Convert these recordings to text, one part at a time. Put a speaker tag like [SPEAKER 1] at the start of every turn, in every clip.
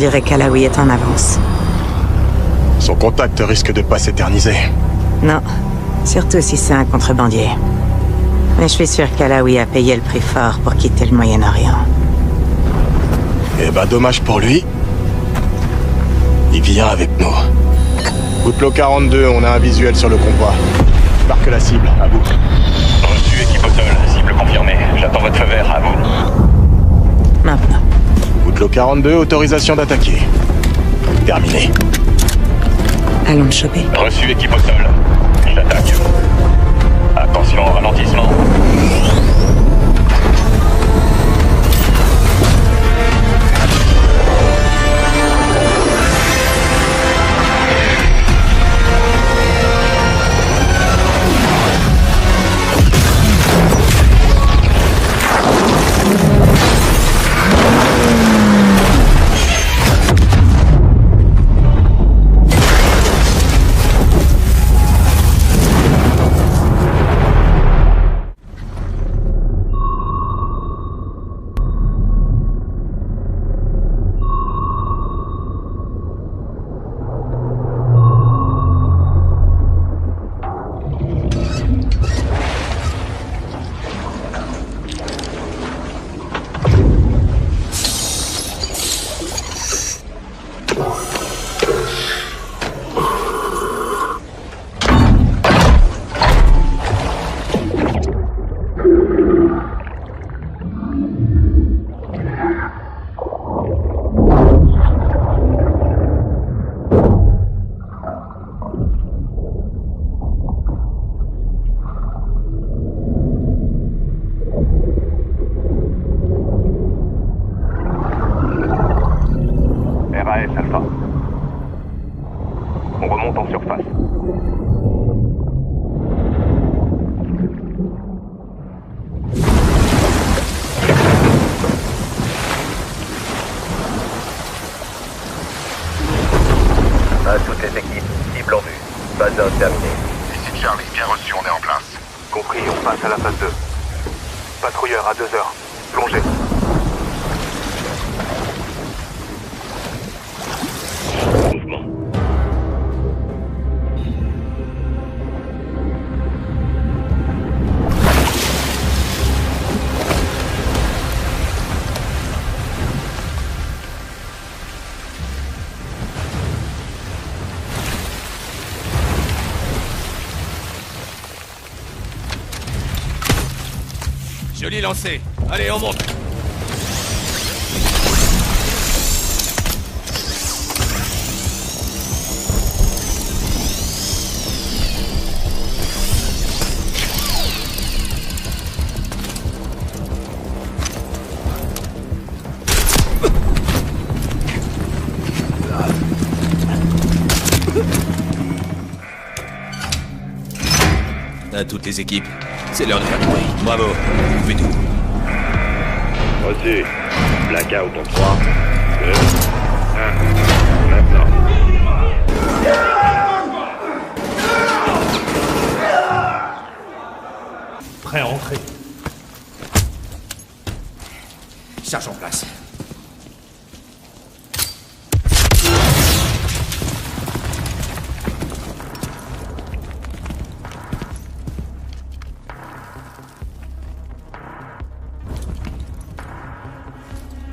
[SPEAKER 1] dirait qu'Alawi est en avance.
[SPEAKER 2] Son contact risque de pas s'éterniser.
[SPEAKER 1] Non, surtout si c'est un contrebandier. Mais je suis sûr qu'Alawi a payé le prix fort pour quitter le Moyen-Orient.
[SPEAKER 2] Eh ben, dommage pour lui. Il vient avec nous. Outlaw 42, on a un visuel sur le convoi. Marque la cible, à vous.
[SPEAKER 3] Reçu, équipe au sol. Cible confirmée. J'attends votre feu vert, à vous.
[SPEAKER 1] Maintenant.
[SPEAKER 2] Outlaw 42, autorisation d'attaquer. Terminé.
[SPEAKER 1] Allons le choper.
[SPEAKER 3] Reçu, équipe au sol. J'attaque. Attention au ralentissement. RAS Alpha. On remonte en surface. À toutes les équipes, cible en vue. Phase 1 terminée.
[SPEAKER 4] Ici Charlie, bien reçu, on est en place.
[SPEAKER 3] Compris, on passe à la phase 2. Patrouilleur à 2 heures. Plongez. Mouvement.
[SPEAKER 5] Joli lancé. Allez, on monte. À toutes les équipes, c'est l'heure de faire du bruit. Bravo, vous faites tout.
[SPEAKER 3] Reçu. Blackout en 3, 2, 1. Maintenant.
[SPEAKER 6] Prêt à entrer.
[SPEAKER 5] Charge en place.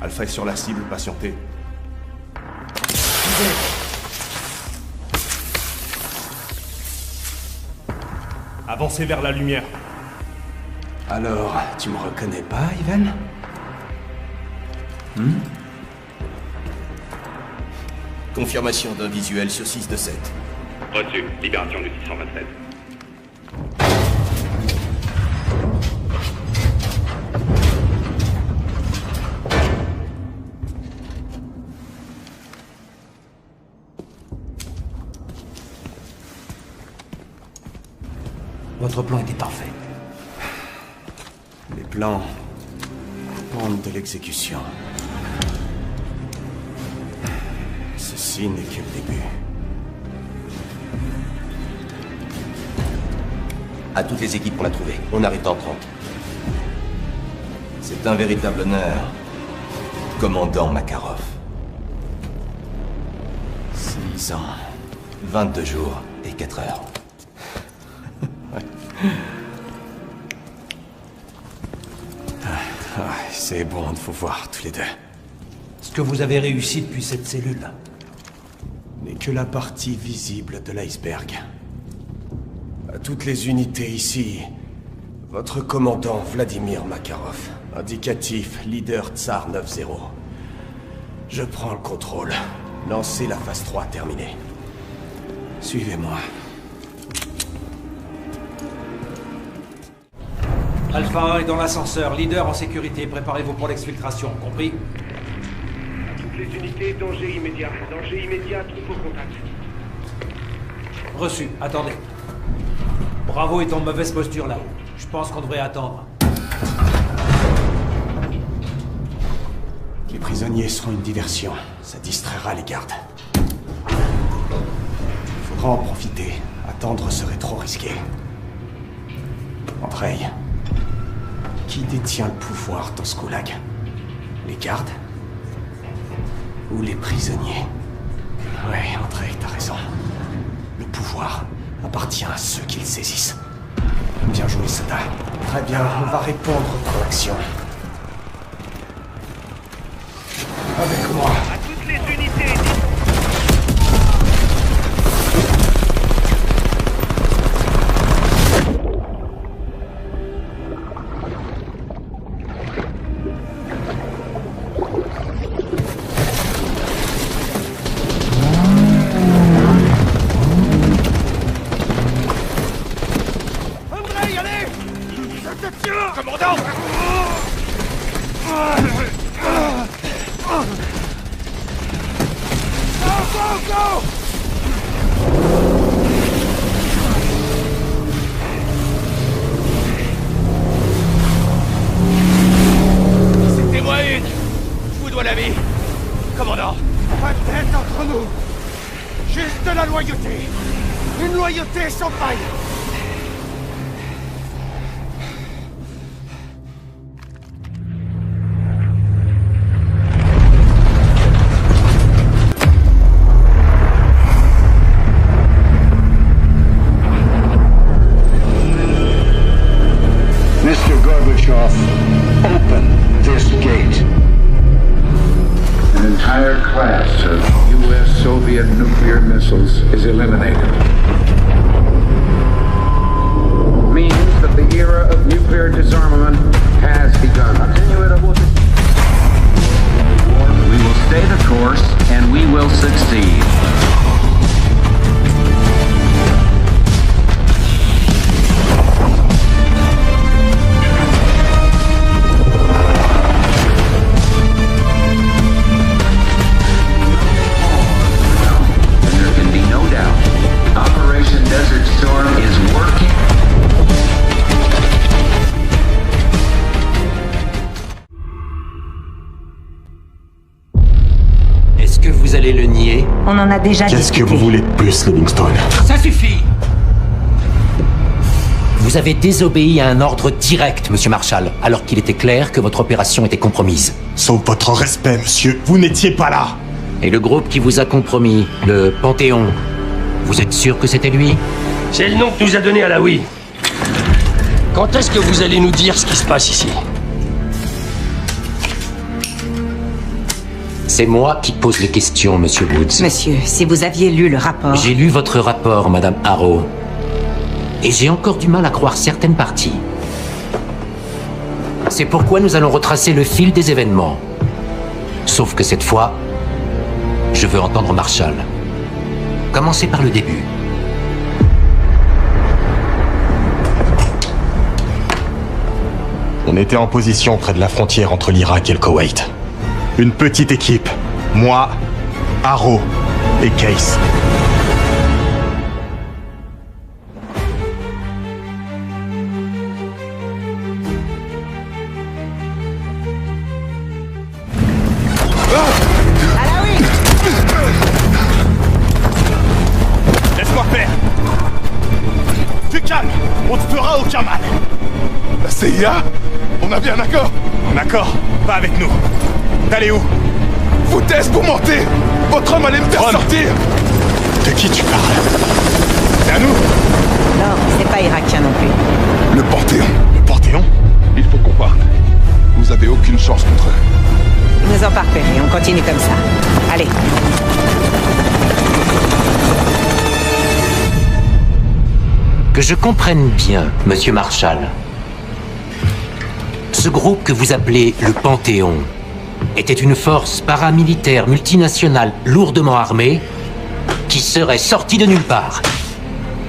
[SPEAKER 6] Alpha est sur la cible, patientez. Avancez vers la lumière.
[SPEAKER 5] Alors, tu me reconnais pas, Ivan? Confirmation d'un visuel sur 6 de 7.
[SPEAKER 3] Reçu. Libération du 627.
[SPEAKER 5] Votre plan était parfait.
[SPEAKER 6] Les plans dépendent de l'exécution. Ceci n'est que le début.
[SPEAKER 5] À toutes les équipes qu'on a trouvées, on arrive dans 30. C'est un véritable honneur, commandant Makarov.
[SPEAKER 6] 10 ans, 22 jours et 4 heures. C'est bon de vous voir tous les deux.
[SPEAKER 7] Ce que vous avez réussi depuis cette cellule.
[SPEAKER 6] N'est que la partie visible de l'iceberg. À toutes les unités ici, votre commandant Vladimir Makarov, indicatif leader Tsar 9-0. Je prends le contrôle. Lancez la phase 3 terminée. Suivez-moi.
[SPEAKER 7] Alpha 1 est dans l'ascenseur, leader en sécurité. Préparez-vous pour l'exfiltration, compris?
[SPEAKER 3] Toutes les unités, danger immédiat. Danger immédiat, tout au contact.
[SPEAKER 7] Reçu, attendez. Bravo est en mauvaise posture là-haut. Je pense qu'on devrait attendre.
[SPEAKER 6] Les prisonniers seront une diversion. Ça distraira les gardes. Il faudra en profiter. Attendre serait trop risqué. Andrei, qui détient le pouvoir dans ce goulag? Les gardes? Ou les prisonniers? Ouais, Andrei, t'as raison. Le pouvoir appartient à ceux qui le saisissent. Bien joué, Sada. Très bien, on va répondre par l'action. Avec moi.
[SPEAKER 3] À toutes les unités,
[SPEAKER 8] Peut-être entre nous. Juste de la loyauté. Une loyauté sans faille.
[SPEAKER 9] Mr. Gorbachev, open this gate.
[SPEAKER 10] An entire class of U.S.-Soviet nuclear missiles is eliminated. Means that the era of nuclear disarmament has begun. We will stay the course, and we will succeed.
[SPEAKER 7] Est-ce que vous allez le nier?
[SPEAKER 1] On en a déjà discuté.
[SPEAKER 2] Qu'est-ce que vous voulez de plus, Livingstone?
[SPEAKER 7] Ça suffit! Vous avez désobéi à un ordre direct, Monsieur Marshall, alors qu'il était clair que votre opération était compromise.
[SPEAKER 2] Sauf votre respect, monsieur. Vous n'étiez pas là.
[SPEAKER 7] Et le groupe qui vous a compromis, le Panthéon, vous êtes sûr que c'était lui?
[SPEAKER 11] C'est le nom que nous a donné Alaoui. Quand est-ce que vous allez nous dire ce qui se passe ici?
[SPEAKER 7] C'est moi qui pose les questions, Monsieur Woods.
[SPEAKER 1] Monsieur, si vous aviez lu le rapport...
[SPEAKER 7] J'ai lu votre rapport, Madame Harrow. Et j'ai encore du mal à croire certaines parties. C'est pourquoi nous allons retracer le fil des événements. Sauf que cette fois, je veux entendre Marshall. Commencez par le début.
[SPEAKER 2] On était en position près de la frontière entre l'Irak et le Koweït. Une petite équipe. Moi, Harrow et Case.
[SPEAKER 8] Laisse-moi faire. Tu calmes. On te fera aucun mal.
[SPEAKER 2] La CIA? On a bien un accord? Un accord? Pas avec nous. T'allez où?
[SPEAKER 8] Foutaise, vous mentez. Votre homme allait me faire sortir.
[SPEAKER 2] De qui tu parles? C'est à nous?
[SPEAKER 1] Non, c'est pas irakien non plus.
[SPEAKER 9] Le Panthéon.
[SPEAKER 2] Le Panthéon?
[SPEAKER 9] Il faut qu'on parte. Vous avez aucune chance contre eux.
[SPEAKER 1] Ils nous ont pas repérés, on continue comme ça. Allez.
[SPEAKER 7] Que je comprenne bien, Monsieur Marshall. Ce groupe que vous appelez le Panthéon était une force paramilitaire multinationale lourdement armée qui serait sortie de nulle part.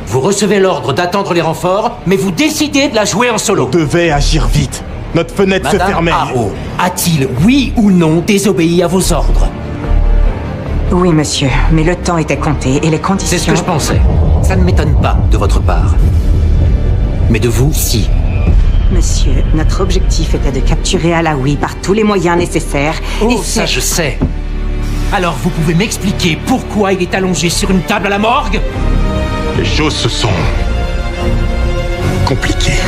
[SPEAKER 7] Vous recevez l'ordre d'attendre les renforts, mais vous décidez de la jouer en solo.
[SPEAKER 2] On devait agir vite. Notre fenêtre se fermait.
[SPEAKER 7] Madame Harrow a-t-il, oui ou non, désobéi à vos ordres?
[SPEAKER 1] Oui, monsieur, mais le temps était compté et les conditions...
[SPEAKER 7] C'est ce que je pensais. Ça ne m'étonne pas de votre part. Mais de vous, si.
[SPEAKER 1] Monsieur, notre objectif était de capturer Alaoui par tous les moyens nécessaires.
[SPEAKER 7] Oh, ça je sais. Alors vous pouvez m'expliquer pourquoi il est allongé sur une table à la morgue?
[SPEAKER 2] Les choses se sont... compliquées.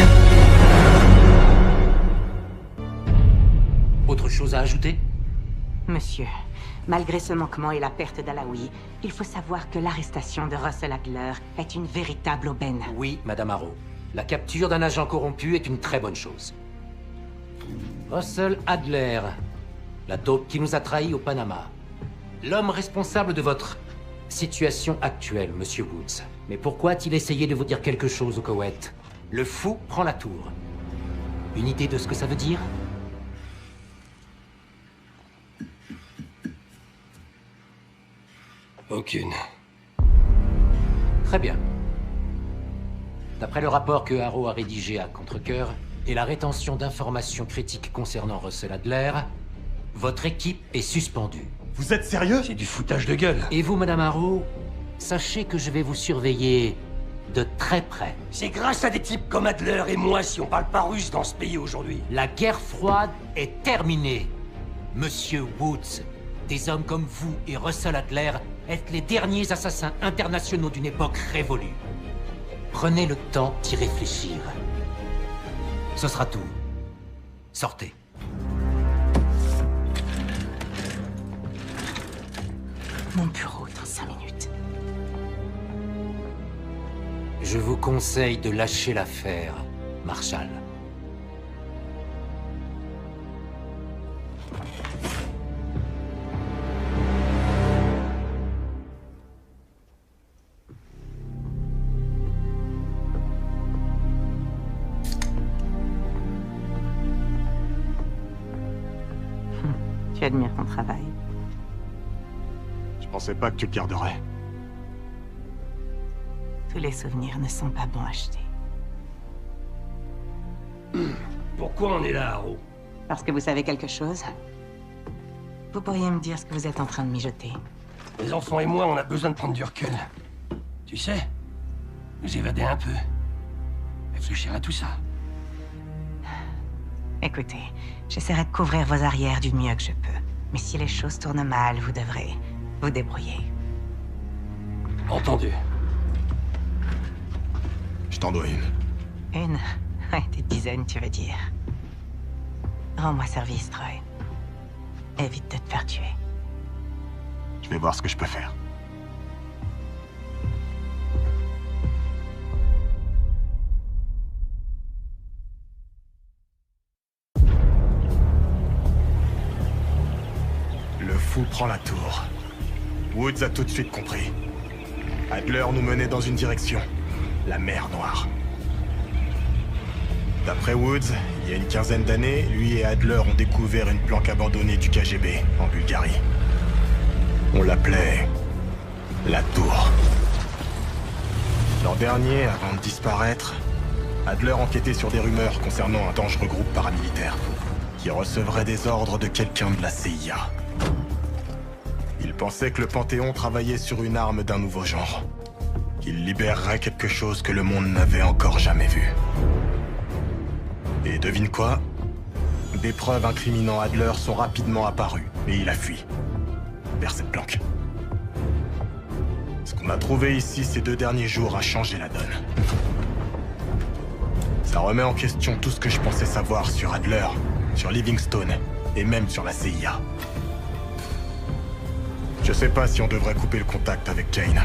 [SPEAKER 7] Autre chose à ajouter?
[SPEAKER 1] Monsieur, malgré ce manquement et la perte d'Alaoui, il faut savoir que l'arrestation de Russell Adler est une véritable aubaine.
[SPEAKER 7] Oui, Madame Harrow. La capture d'un agent corrompu est une très bonne chose. Russell Adler, la taupe qui nous a trahis au Panama. L'homme responsable de votre situation actuelle, Monsieur Woods. Mais pourquoi a-t-il essayé de vous dire quelque chose au Koweït? Le fou prend la tour. Une idée de ce que ça veut dire?
[SPEAKER 11] Aucune.
[SPEAKER 7] Très bien. D'après le rapport que Harrow a rédigé à contre-cœur et la rétention d'informations critiques concernant Russell Adler, votre équipe est suspendue.
[SPEAKER 2] Vous êtes sérieux?
[SPEAKER 11] C'est du foutage de gueule.
[SPEAKER 7] Et vous, Madame Harrow, sachez que je vais vous surveiller de très près.
[SPEAKER 11] C'est grâce à des types comme Adler et moi si on parle pas russe dans ce pays aujourd'hui.
[SPEAKER 7] La guerre froide est terminée. Monsieur Woods, des hommes comme vous et Russell Adler êtes les derniers assassins internationaux d'une époque révolue. Prenez le temps d'y réfléchir. Ce sera tout. Sortez.
[SPEAKER 1] Mon bureau dans 5 minutes.
[SPEAKER 7] Je vous conseille de lâcher l'affaire, Marshall.
[SPEAKER 1] Tu admires ton travail.
[SPEAKER 2] Je pensais pas que tu le garderais.
[SPEAKER 1] Tous les souvenirs ne sont pas bons à acheter.
[SPEAKER 11] Pourquoi on est là, Harrow?
[SPEAKER 1] Parce que vous savez quelque chose? Vous pourriez me dire ce que vous êtes en train de mijoter.
[SPEAKER 11] Les enfants et moi, on a besoin de prendre du recul. Tu sais, nous évader un peu. Réfléchir à tout ça.
[SPEAKER 1] Écoutez, j'essaierai de couvrir vos arrières du mieux que je peux. Mais si les choses tournent mal, vous devrez vous débrouiller.
[SPEAKER 11] Entendu.
[SPEAKER 2] Je t'en dois une.
[SPEAKER 1] Une? Ouais, des dizaines, tu veux dire. Rends-moi service, Troy. Évite de te faire tuer.
[SPEAKER 2] Je vais voir ce que je peux faire. Le fou prend la tour. Woods a tout de suite compris. Adler nous menait dans une direction. La mer Noire. D'après Woods, il y a une quinzaine d'années, lui et Adler ont découvert une planque abandonnée du KGB, en Bulgarie. On l'appelait... la Tour. L'an dernier, avant de disparaître, Adler enquêtait sur des rumeurs concernant un dangereux groupe paramilitaire qui recevrait des ordres de quelqu'un de la CIA. Il pensait que le Panthéon travaillait sur une arme d'un nouveau genre. Qu'il libérerait quelque chose que le monde n'avait encore jamais vu. Et devine quoi? Des preuves incriminant Adler sont rapidement apparues, et il a fui. Vers cette planque. Ce qu'on a trouvé ici ces 2 derniers jours a changé la donne. Ça remet en question tout ce que je pensais savoir sur Adler, sur Livingstone, et même sur la CIA. Je sais pas si on devrait couper le contact avec Jane.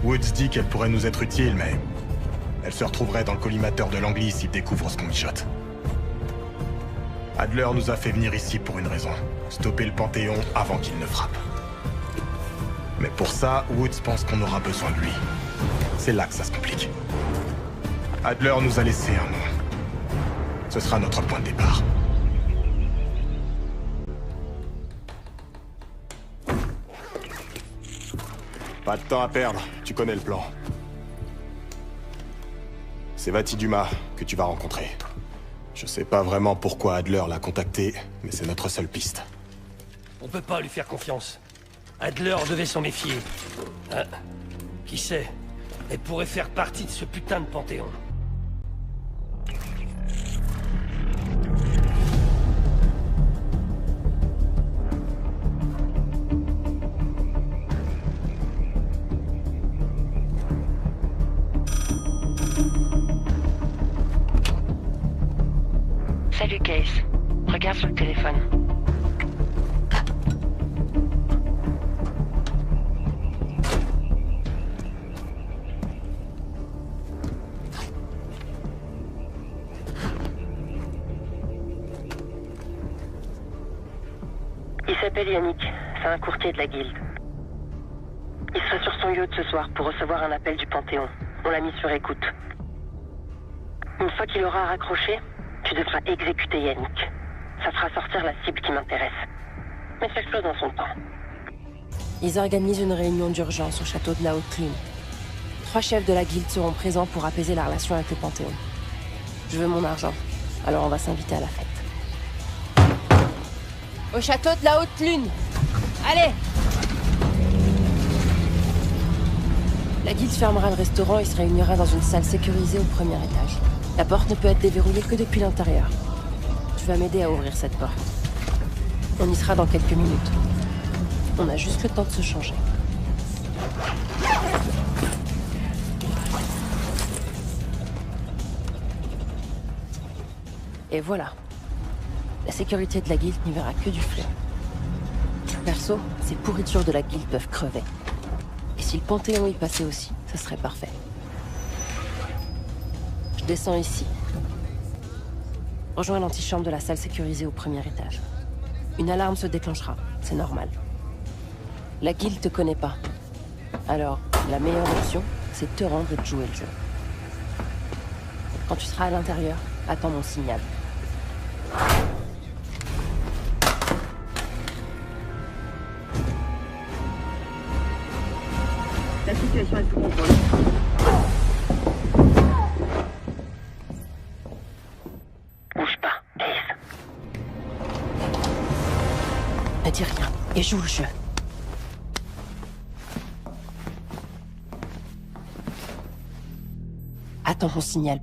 [SPEAKER 2] Woods dit qu'elle pourrait nous être utile, mais... elle se retrouverait dans le collimateur de Langley s'il découvre ce qu'on mijote. Adler nous a fait venir ici pour une raison. Stopper le Panthéon avant qu'il ne frappe. Mais pour ça, Woods pense qu'on aura besoin de lui. C'est là que ça se complique. Adler nous a laissé un nom. Ce sera notre point de départ. Pas de temps à perdre, tu connais le plan. C'est Vati Dumas que tu vas rencontrer. Je sais pas vraiment pourquoi Adler l'a contacté, mais c'est notre seule piste.
[SPEAKER 11] On peut pas lui faire confiance. Adler devait s'en méfier. Qui sait? Elle pourrait faire partie de ce putain de Panthéon.
[SPEAKER 12] Salut Case. Regarde sur le téléphone. Il s'appelle Yannick. C'est un courtier de la guilde. Il sera sur son yacht ce soir pour recevoir un appel du Panthéon. On l'a mis sur écoute. Une fois qu'il aura raccroché, tu devras exécuter Yannick. Ça fera sortir la cible qui m'intéresse. Mais ça explose dans son temps.
[SPEAKER 13] Ils organisent une réunion d'urgence au château de la Haute-Lune. 3 chefs de la guilde seront présents pour apaiser la relation avec le Panthéon. Je veux mon argent, alors on va s'inviter à la fête. Au château de la Haute-Lune! Allez! La guilde fermera le restaurant et se réunira dans une salle sécurisée au premier étage. La porte ne peut être déverrouillée que depuis l'intérieur. Tu vas m'aider à ouvrir cette porte. On y sera dans quelques minutes. On a juste le temps de se changer. Et voilà. La sécurité de la guilde n'y verra que du feu. Perso, ces pourritures de la guilde peuvent crever. Et si le Panthéon y passait aussi, ce serait parfait. Je descends ici. Rejoins l'antichambre de la salle sécurisée au premier étage. Une alarme se déclenchera, c'est normal. La guilde te connaît pas. Alors, la meilleure option, c'est de te rendre et de jouer le jeu. Quand tu seras à l'intérieur, attends mon signal.
[SPEAKER 12] La situation est sous contrôle. Bouge pas, Ace.
[SPEAKER 13] Ne dis rien et joue le jeu. Attends mon signal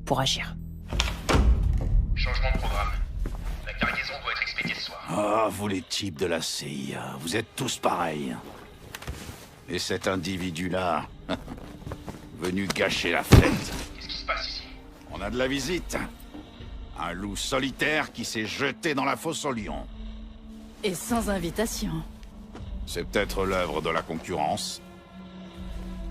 [SPEAKER 13] pour agir.
[SPEAKER 4] Changement de programme. La cargaison doit être expédiée ce soir.
[SPEAKER 14] Ah, vous les types de la CIA, vous êtes tous pareils. Et cet individu-là, venu gâcher la fête.
[SPEAKER 4] Qu'est-ce qui se passe ici?
[SPEAKER 14] On a de la visite. Un loup solitaire qui s'est jeté dans la fosse au lion.
[SPEAKER 15] Et sans invitation.
[SPEAKER 14] C'est peut-être l'œuvre de la concurrence.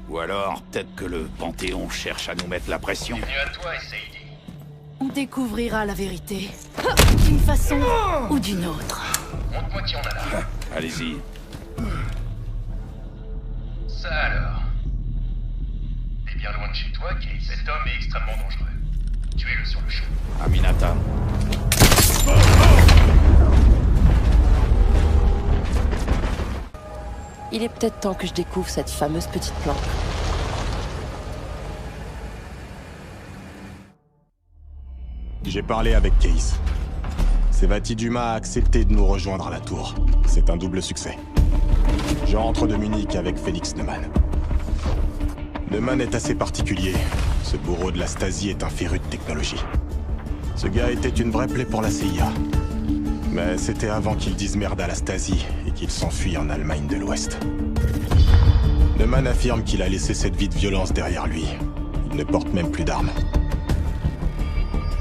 [SPEAKER 14] Ou alors, peut-être que le Panthéon cherche à nous mettre la pression.
[SPEAKER 4] Bienvenue à toi, Sadie.
[SPEAKER 15] On découvrira la vérité. D'une façon ou d'une autre.
[SPEAKER 4] Montre-moi qui on a là.
[SPEAKER 14] Allez-y.
[SPEAKER 4] Ça alors. T'es bien loin de chez toi, Case. Cet homme est extrêmement dangereux. Tuez-le sur le champ.
[SPEAKER 14] Aminata.
[SPEAKER 13] Il est peut-être temps que je découvre cette fameuse petite plante.
[SPEAKER 2] J'ai parlé avec Case. Vati Dumas a accepté de nous rejoindre à la tour. C'est un double succès. Je rentre de Munich avec Félix Neumann. Neumann est assez particulier. Ce bourreau de la Stasi est un féru de technologie. Ce gars était une vraie plaie pour la CIA. Mais c'était avant qu'il dise merde à la Stasi et qu'il s'enfuit en Allemagne de l'Ouest. Neumann affirme qu'il a laissé cette vie de violence derrière lui. Il ne porte même plus d'armes.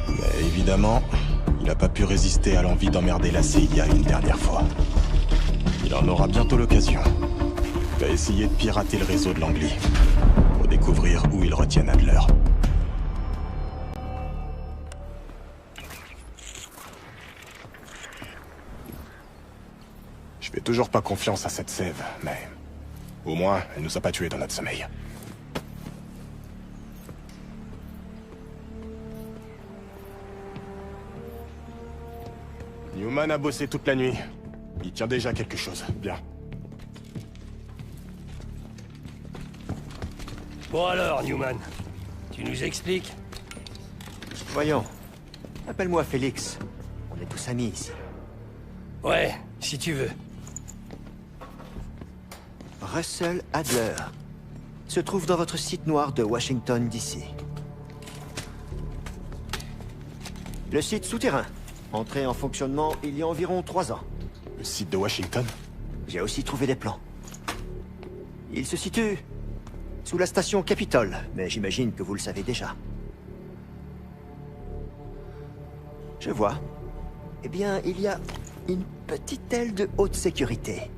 [SPEAKER 2] Mais évidemment, il n'a pas pu résister à l'envie d'emmerder la CIA une dernière fois. Il en aura bientôt l'occasion. va essayer de pirater le réseau de Langley pour découvrir où ils retiennent Adler. Je fais toujours pas confiance à cette sève, mais au moins, elle nous a pas tués dans notre sommeil. Newman a bossé toute la nuit. Il tient déjà quelque chose. Bien.
[SPEAKER 11] Bon alors, Newman, tu nous expliques?
[SPEAKER 16] Voyons. Appelle-moi Félix. On est tous amis ici.
[SPEAKER 11] Ouais, si tu veux.
[SPEAKER 16] Russell Adler se trouve dans votre site noir de Washington, D.C. Le site souterrain, entré en fonctionnement il y a environ 3 ans.
[SPEAKER 2] Le site de Washington?
[SPEAKER 16] J'ai aussi trouvé des plans. Il se situe sous la station Capitol, mais j'imagine que vous le savez déjà. Je vois. Eh bien, il y a une petite aile de haute sécurité.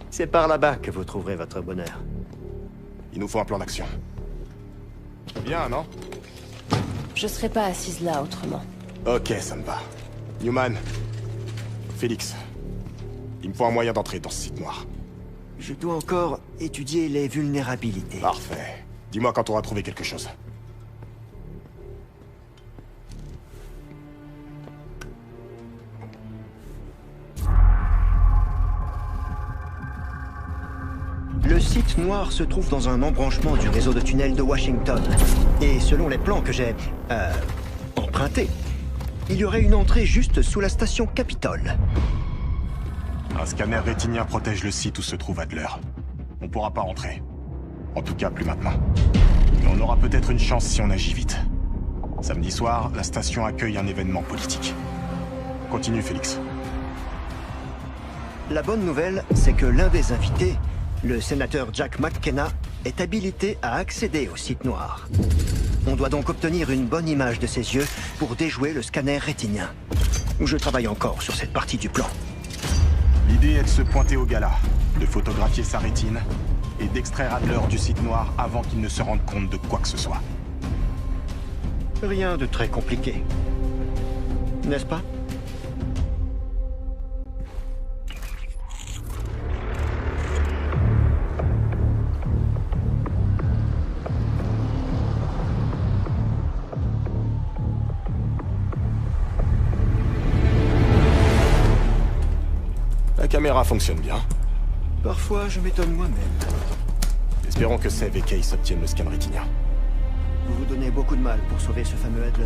[SPEAKER 16] C'est par là-bas que vous trouverez votre bonheur.
[SPEAKER 2] Il nous faut un plan d'action. Bien, non?
[SPEAKER 13] Je serais pas assise là autrement.
[SPEAKER 2] Ok, ça me va. Newman. Félix. Il me faut un moyen d'entrer dans ce site noir.
[SPEAKER 16] Je dois encore étudier les vulnérabilités.
[SPEAKER 2] Parfait. Dis-moi quand on aura trouvé quelque chose.
[SPEAKER 16] Le site noir se trouve dans un embranchement du réseau de tunnels de Washington. Et selon les plans que j'ai empruntés, il y aurait une entrée juste sous la station Capitol.
[SPEAKER 2] Un scanner rétinien protège le site où se trouve Adler. On pourra pas rentrer. En tout cas, plus maintenant. Mais on aura peut-être une chance si on agit vite. Samedi soir, la station accueille un événement politique. Continue, Félix.
[SPEAKER 16] La bonne nouvelle, c'est que l'un des invités, le sénateur Jack McKenna, est habilité à accéder au site noir. On doit donc obtenir une bonne image de ses yeux pour déjouer le scanner rétinien. Je travaille encore sur cette partie du plan.
[SPEAKER 2] L'idée est de se pointer au gala, de photographier sa rétine et d'extraire Adler du site noir avant qu'il ne se rende compte de quoi que ce soit.
[SPEAKER 16] Rien de très compliqué. N'est-ce pas?
[SPEAKER 2] La caméra fonctionne bien.
[SPEAKER 16] Parfois, je m'étonne moi-même.
[SPEAKER 2] Espérons que Sev et Case obtiennent le scan rétinien.
[SPEAKER 16] Vous vous donnez beaucoup de mal pour sauver ce fameux Adler.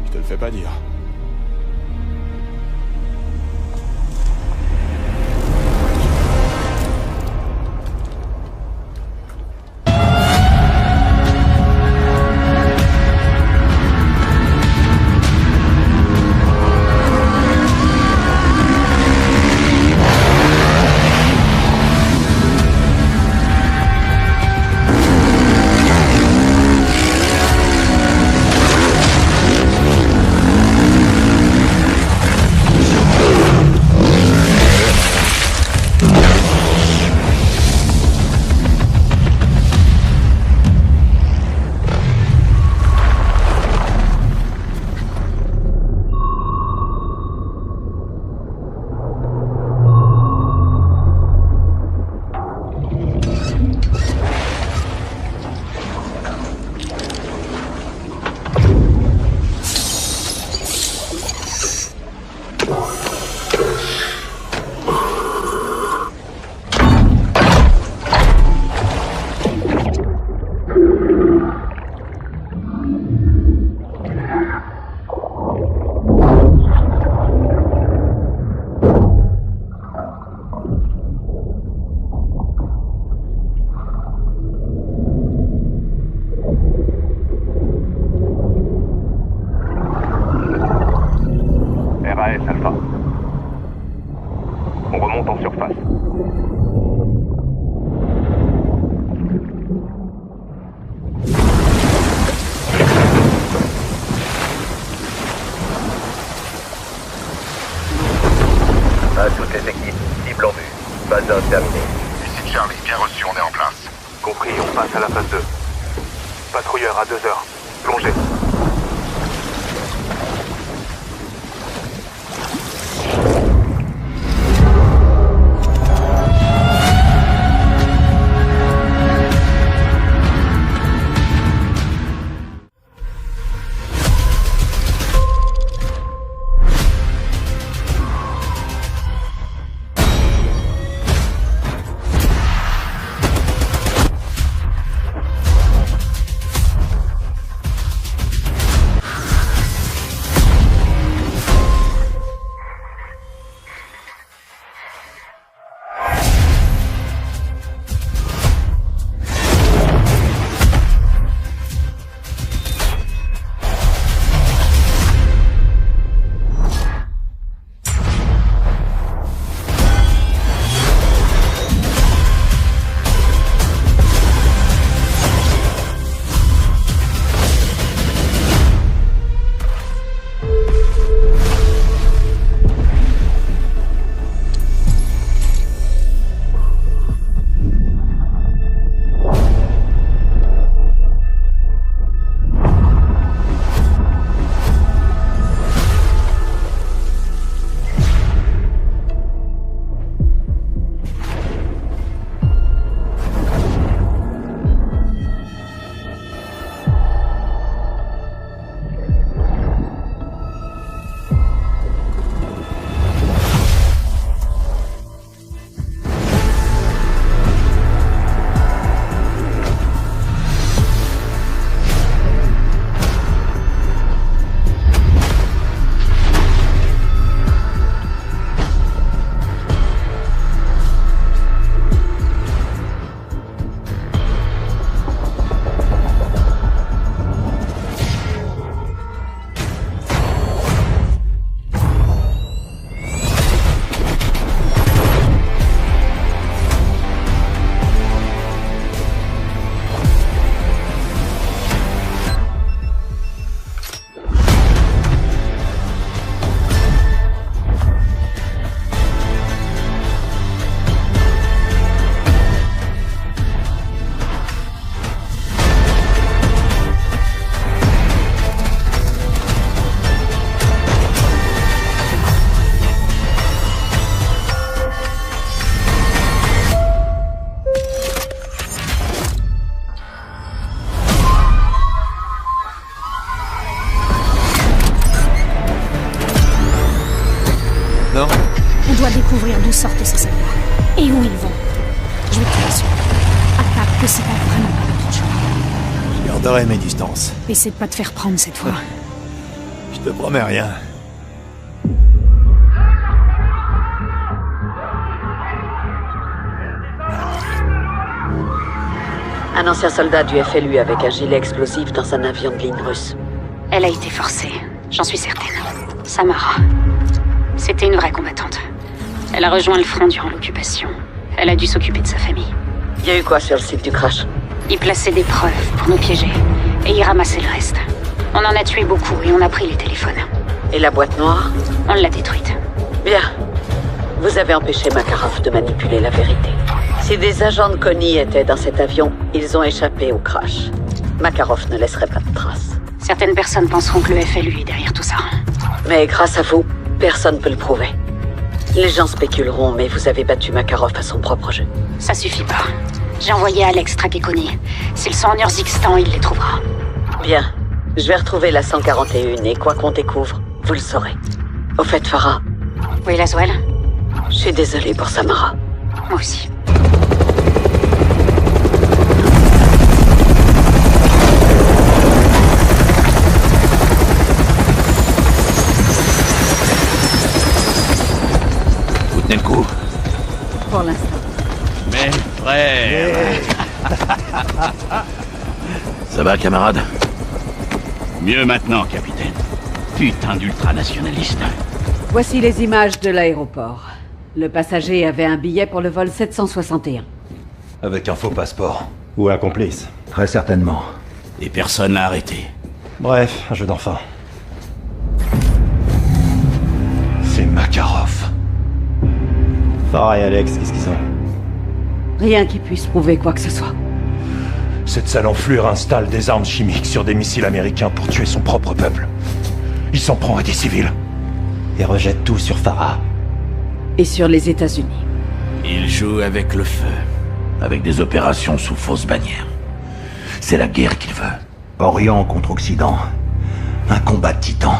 [SPEAKER 2] Je te le fais pas dire.
[SPEAKER 3] On remonte en surface.
[SPEAKER 4] À toutes les équipes, cible en vue. Phase 1 terminée.
[SPEAKER 3] Ici Charlie.
[SPEAKER 17] passe à la phase 2. Patrouilleur à 2 heures. Plongez.
[SPEAKER 15] On doit découvrir d'où sortent ces soldats. Et où ils vont. Je vais te rassurer. Attaque que c'est pas vraiment pas notre choix.
[SPEAKER 18] Je garderai mes distances.
[SPEAKER 15] Essaie de pas te faire prendre cette fois.
[SPEAKER 18] Je te promets rien.
[SPEAKER 19] Un ancien soldat du FLU avec un gilet explosif dans un avion de ligne russe.
[SPEAKER 15] Elle a été forcée, j'en suis certaine. Samara. C'était une vraie combattante. Elle a rejoint le front durant l'occupation. Elle a dû s'occuper de sa famille.
[SPEAKER 19] Il y a eu quoi sur le site du crash?
[SPEAKER 15] Ils plaçaient des preuves pour nous piéger. Et ils ramassaient le reste. On en a tué beaucoup et on a pris les téléphones.
[SPEAKER 19] Et la boîte noire?
[SPEAKER 15] On l'a détruite.
[SPEAKER 19] Bien. Vous avez empêché Makarov de manipuler la vérité. Si des agents de Connie étaient dans cet avion, ils ont échappé au crash. Makarov ne laisserait pas de traces.
[SPEAKER 15] Certaines personnes penseront que le FLU est derrière tout ça.
[SPEAKER 19] Mais grâce à vous, personne ne peut le prouver. Les gens spéculeront, mais vous avez battu Makarov à son propre jeu.
[SPEAKER 15] Ça suffit pas. J'ai envoyé Alex traquer Connie. S'ils sont en Urzikstan, il les trouvera.
[SPEAKER 19] Bien. Je vais retrouver la 141 et quoi qu'on découvre, vous le saurez. Au fait, Farah.
[SPEAKER 15] Oui, Laswell?
[SPEAKER 19] Je suis désolé pour Samara.
[SPEAKER 15] Moi aussi.
[SPEAKER 14] Vous tenez le coup?
[SPEAKER 15] Pour l'instant.
[SPEAKER 14] Mes frères. Ça va, camarade? Mieux maintenant, capitaine. Putain d'ultranationaliste.
[SPEAKER 20] Voici les images de l'aéroport. Le passager avait un billet pour le vol 761.
[SPEAKER 18] Avec un faux passeport. Ou un complice. Très certainement.
[SPEAKER 14] Et personne l'a arrêté.
[SPEAKER 18] Bref, un jeu d'enfant. C'est Makarov. Farah et Alex, qu'est-ce qu'ils ont?
[SPEAKER 20] Rien qui puisse prouver quoi que ce soit.
[SPEAKER 18] Cette sale enflure installe des armes chimiques sur des missiles américains pour tuer son propre peuple. Il s'en prend à des civils.
[SPEAKER 21] Et rejette tout sur Farah.
[SPEAKER 20] Et sur les États-Unis.
[SPEAKER 14] Il joue avec le feu, avec des opérations sous fausse bannière. C'est la guerre qu'il veut.
[SPEAKER 21] Orient contre Occident. Un combat de titans.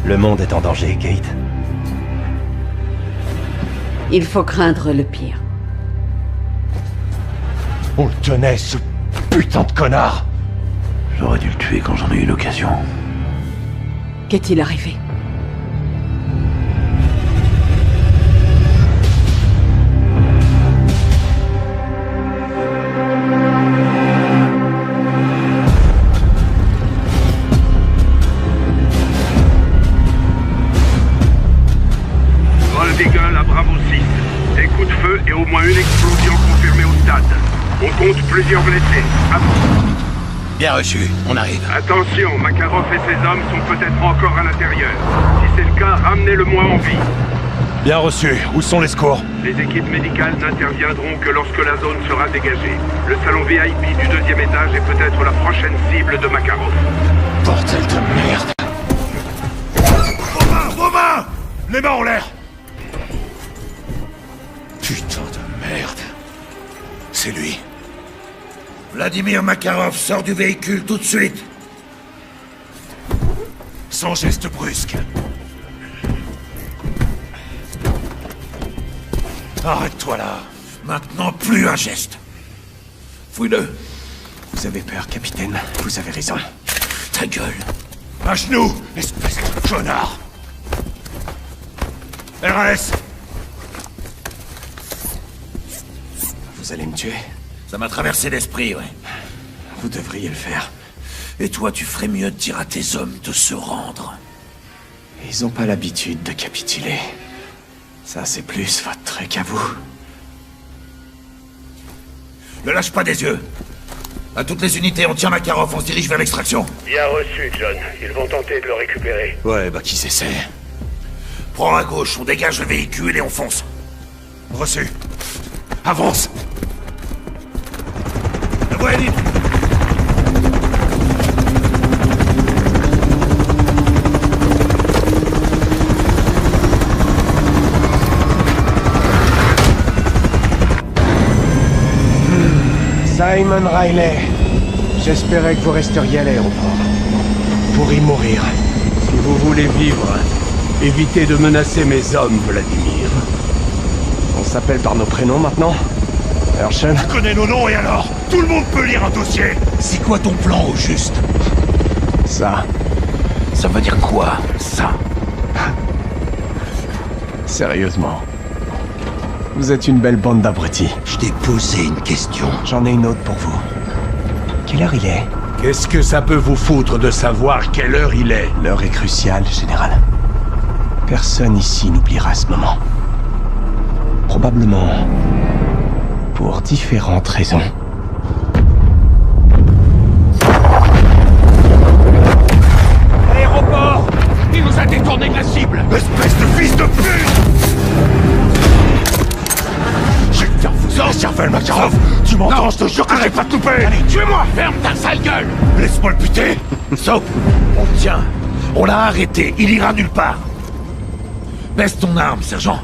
[SPEAKER 21] Le monde est en danger, Kate.
[SPEAKER 20] Il faut craindre le pire.
[SPEAKER 18] On le tenait, ce putain de connard!
[SPEAKER 14] J'aurais dû le tuer quand j'en ai eu l'occasion.
[SPEAKER 20] Qu'est-il arrivé?
[SPEAKER 3] Vol d'Eagle à Bravo 6. Des coups de feu et au moins une explosion confirmée au stade. On compte plusieurs blessés.
[SPEAKER 14] Bien reçu, on arrive.
[SPEAKER 3] Attention, Makarov et ses hommes sont peut-être encore à l'intérieur. Si c'est le cas, ramenez-le-moi en vie.
[SPEAKER 18] Bien reçu. Où sont les secours?
[SPEAKER 3] Les équipes médicales n'interviendront que lorsque la zone sera dégagée. Le salon VIP du 2e étage est peut-être la prochaine cible de Makarov.
[SPEAKER 18] Bordel de merde. Vos mains! Les mains en l'air! Putain de merde. C'est lui.
[SPEAKER 14] Vladimir Makarov sort du véhicule tout de suite.
[SPEAKER 18] Sans geste brusque. Arrête-toi là.
[SPEAKER 14] Maintenant, plus un geste. Fouille-le.
[SPEAKER 6] Vous avez peur, capitaine. Vous avez raison.
[SPEAKER 14] Ta gueule.
[SPEAKER 18] À genoux, espèce de connard. RS.
[SPEAKER 6] Vous allez me tuer?
[SPEAKER 14] Ça m'a traversé l'esprit, ouais.
[SPEAKER 6] Vous devriez le faire.
[SPEAKER 14] Et toi, tu ferais mieux de dire à tes hommes de se rendre.
[SPEAKER 6] Ils ont pas l'habitude de capituler. Ça, c'est plus votre truc à vous.
[SPEAKER 14] Ne lâche pas des yeux. À toutes les unités, on tient Makarov, on se dirige vers l'extraction.
[SPEAKER 3] Bien reçu, John. Ils vont tenter de le récupérer.
[SPEAKER 18] Ouais, bah qui s'essaie.
[SPEAKER 14] Prends à gauche, on dégage le véhicule et on fonce.
[SPEAKER 18] Reçu. Avance.
[SPEAKER 14] La voie est libre.
[SPEAKER 6] Simon Riley, j'espérais que vous resteriez à l'aéroport. Pour y mourir.
[SPEAKER 8] Si vous voulez vivre, évitez de menacer mes hommes, Vladimir.
[SPEAKER 6] On s'appelle par nos prénoms maintenant? Herschel?
[SPEAKER 18] Tu connais nos noms et alors? Tout le monde peut lire un dossier.
[SPEAKER 14] C'est quoi ton plan au juste?
[SPEAKER 6] Ça.
[SPEAKER 14] Ça veut dire quoi, ça?
[SPEAKER 6] Sérieusement. Vous êtes une belle bande d'abrutis.
[SPEAKER 14] Je t'ai posé une question.
[SPEAKER 6] J'en ai une autre pour vous. Quelle heure il est?
[SPEAKER 8] Qu'est-ce que ça peut vous foutre de savoir quelle heure il est?
[SPEAKER 6] L'heure est cruciale, général. Personne ici n'oubliera ce moment. Probablement pour différentes raisons.
[SPEAKER 8] Aéroport! Il nous a détourné de la cible!
[SPEAKER 18] Espèce de fils de pute! J'ai que faire vous la cervelle, Makarov! Tu m'entends, je te jure que j'ai pas te louper!
[SPEAKER 8] Allez, tuez-moi! Ferme ta sale gueule!
[SPEAKER 18] Laisse-moi le buter!
[SPEAKER 14] Soap, on le tient. On l'a arrêté, il ira nulle part. Baisse ton arme, sergent.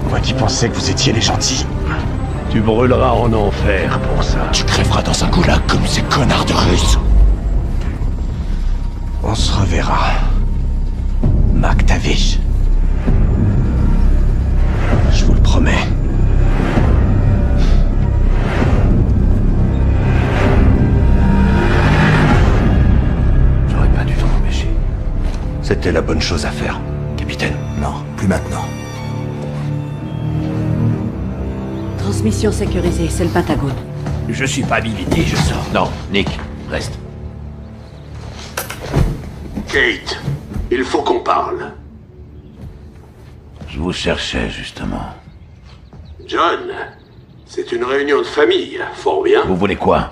[SPEAKER 6] Moi qui pensais que vous étiez les gentils.
[SPEAKER 8] Tu brûleras en enfer pour ça.
[SPEAKER 18] Tu crèveras dans un goulag comme ces connards de Russes.
[SPEAKER 6] On se reverra. MacTavish. Je vous le promets.
[SPEAKER 14] J'aurais pas dû t'en empêcher.
[SPEAKER 18] C'était la bonne chose à faire, capitaine.
[SPEAKER 14] Non, plus maintenant.
[SPEAKER 20] Transmission sécurisée, c'est le Pentagone.
[SPEAKER 14] Je suis pas habilité, je sors. Non, Nick, reste.
[SPEAKER 8] Kate, il faut qu'on parle.
[SPEAKER 14] Je vous cherchais, justement.
[SPEAKER 8] John, c'est une réunion de famille, fort bien.
[SPEAKER 14] Vous voulez quoi?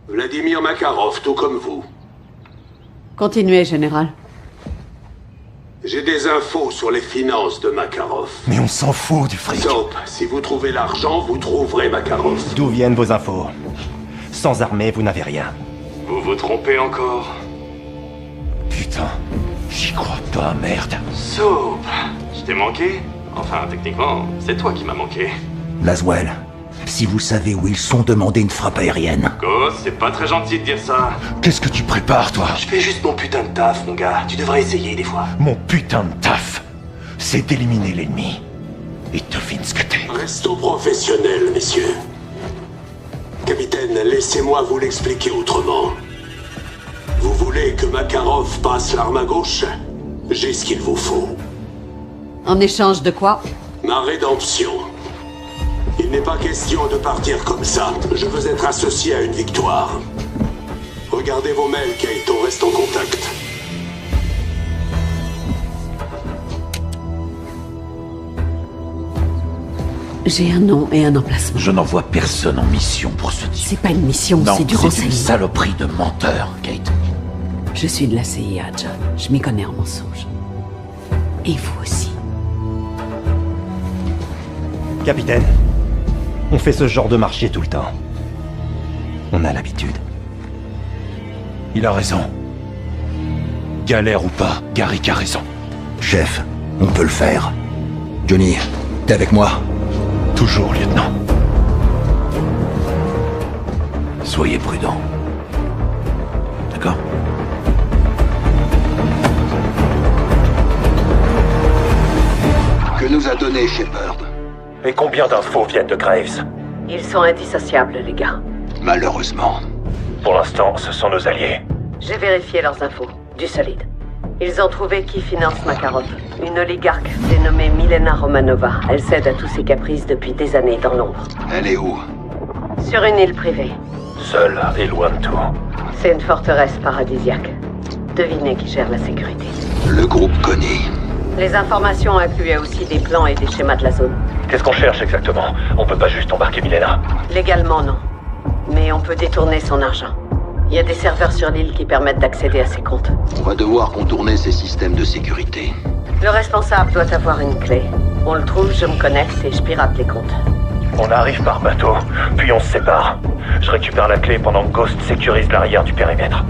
[SPEAKER 8] Vladimir Makarov, tout comme vous.
[SPEAKER 20] Continuez, général.
[SPEAKER 5] J'ai des infos sur les finances de Makarov.
[SPEAKER 18] Mais on s'en fout du fric.
[SPEAKER 5] Soap, si vous trouvez l'argent, vous trouverez Makarov.
[SPEAKER 21] D'où viennent vos infos? Sans armée, vous n'avez rien.
[SPEAKER 5] Vous vous trompez encore?
[SPEAKER 18] Putain, j'y crois pas, merde.
[SPEAKER 22] Soap, je t'ai manqué? Enfin, techniquement, c'est toi qui m'as manqué.
[SPEAKER 21] Laswell, si vous savez où ils sont, demandez une frappe aérienne.
[SPEAKER 22] Ghost, c'est pas très gentil de dire ça.
[SPEAKER 18] Qu'est-ce que tu prépares, toi?
[SPEAKER 22] Je fais juste mon putain de taf, mon gars. Tu devrais essayer des fois.
[SPEAKER 18] Mon putain de taf, c'est d'éliminer l'ennemi. Et devine ce que t'es.
[SPEAKER 5] Restons professionnels, messieurs. Capitaine, laissez-moi vous l'expliquer autrement. Vous voulez que Makarov passe l'arme à gauche? J'ai ce qu'il vous faut.
[SPEAKER 20] En échange de quoi?
[SPEAKER 5] Ma rédemption. Il n'est pas question de partir comme ça. Je veux être associé à une victoire. Regardez vos mails, Kate. On reste en contact.
[SPEAKER 20] J'ai un nom et un emplacement.
[SPEAKER 14] Je n'envoie personne en mission pour ce type.
[SPEAKER 20] C'est pas une mission, c'est du
[SPEAKER 14] renseignement.
[SPEAKER 20] renseignement.
[SPEAKER 14] C'est une saloperie de menteur, Kate.
[SPEAKER 20] Je suis de la CIA, John. Je m'y connais en mensonges. Et vous aussi.
[SPEAKER 21] Capitaine, on fait ce genre de marché tout le temps. On a l'habitude.
[SPEAKER 18] Il a raison. Galère ou pas, Garrick a raison.
[SPEAKER 21] Chef, on peut le faire. Johnny, t'es avec moi?
[SPEAKER 18] Toujours, lieutenant.
[SPEAKER 14] Soyez prudents. D'accord?
[SPEAKER 5] Que nous a donné Shepard?
[SPEAKER 18] Et combien d'infos viennent de Graves?
[SPEAKER 19] Ils sont indissociables, les gars.
[SPEAKER 5] Malheureusement.
[SPEAKER 18] Pour l'instant, ce sont nos alliés.
[SPEAKER 19] J'ai vérifié leurs infos. Du solide. Ils ont trouvé qui finance Makarov. Une oligarque dénommée Milena Romanova. Elle cède à tous ses caprices depuis des années dans l'ombre.
[SPEAKER 5] Elle est où?
[SPEAKER 19] Sur une île privée.
[SPEAKER 18] Seule et loin de tout.
[SPEAKER 19] C'est une forteresse paradisiaque. Devinez qui gère la sécurité.
[SPEAKER 5] Le groupe Connie.
[SPEAKER 19] Les informations incluaient aussi des plans et des schémas de la zone.
[SPEAKER 18] Qu'est-ce qu'on cherche exactement? On peut pas juste embarquer Milena.
[SPEAKER 19] Légalement, non. Mais on peut détourner son argent. Il y a des serveurs sur l'île qui permettent d'accéder à ses comptes.
[SPEAKER 5] On va devoir contourner ces systèmes de sécurité.
[SPEAKER 19] Le responsable doit avoir une clé. On le trouve, je me connecte et je pirate les comptes.
[SPEAKER 18] On arrive par bateau, puis on se sépare. Je récupère la clé pendant que Ghost sécurise l'arrière du périmètre.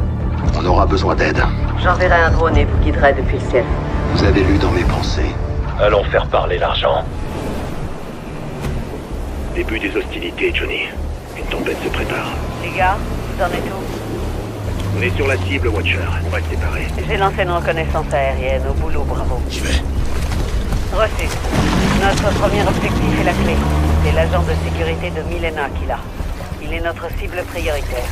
[SPEAKER 5] On aura besoin d'aide.
[SPEAKER 19] J'enverrai un drone et vous guiderai depuis le ciel.
[SPEAKER 5] Vous avez lu dans mes pensées.
[SPEAKER 18] Allons faire parler l'argent.
[SPEAKER 22] Début des hostilités, Johnny. Une tempête se prépare.
[SPEAKER 19] Les gars, vous en êtes où?
[SPEAKER 22] On est sur la cible, Watcher. On va se séparer.
[SPEAKER 19] J'ai lancé une reconnaissance aérienne. Au boulot, bravo.
[SPEAKER 22] J'y vais.
[SPEAKER 19] Reçu. Notre premier objectif est la clé. C'est l'agent de sécurité de Milena qui l'a. Il est notre cible prioritaire.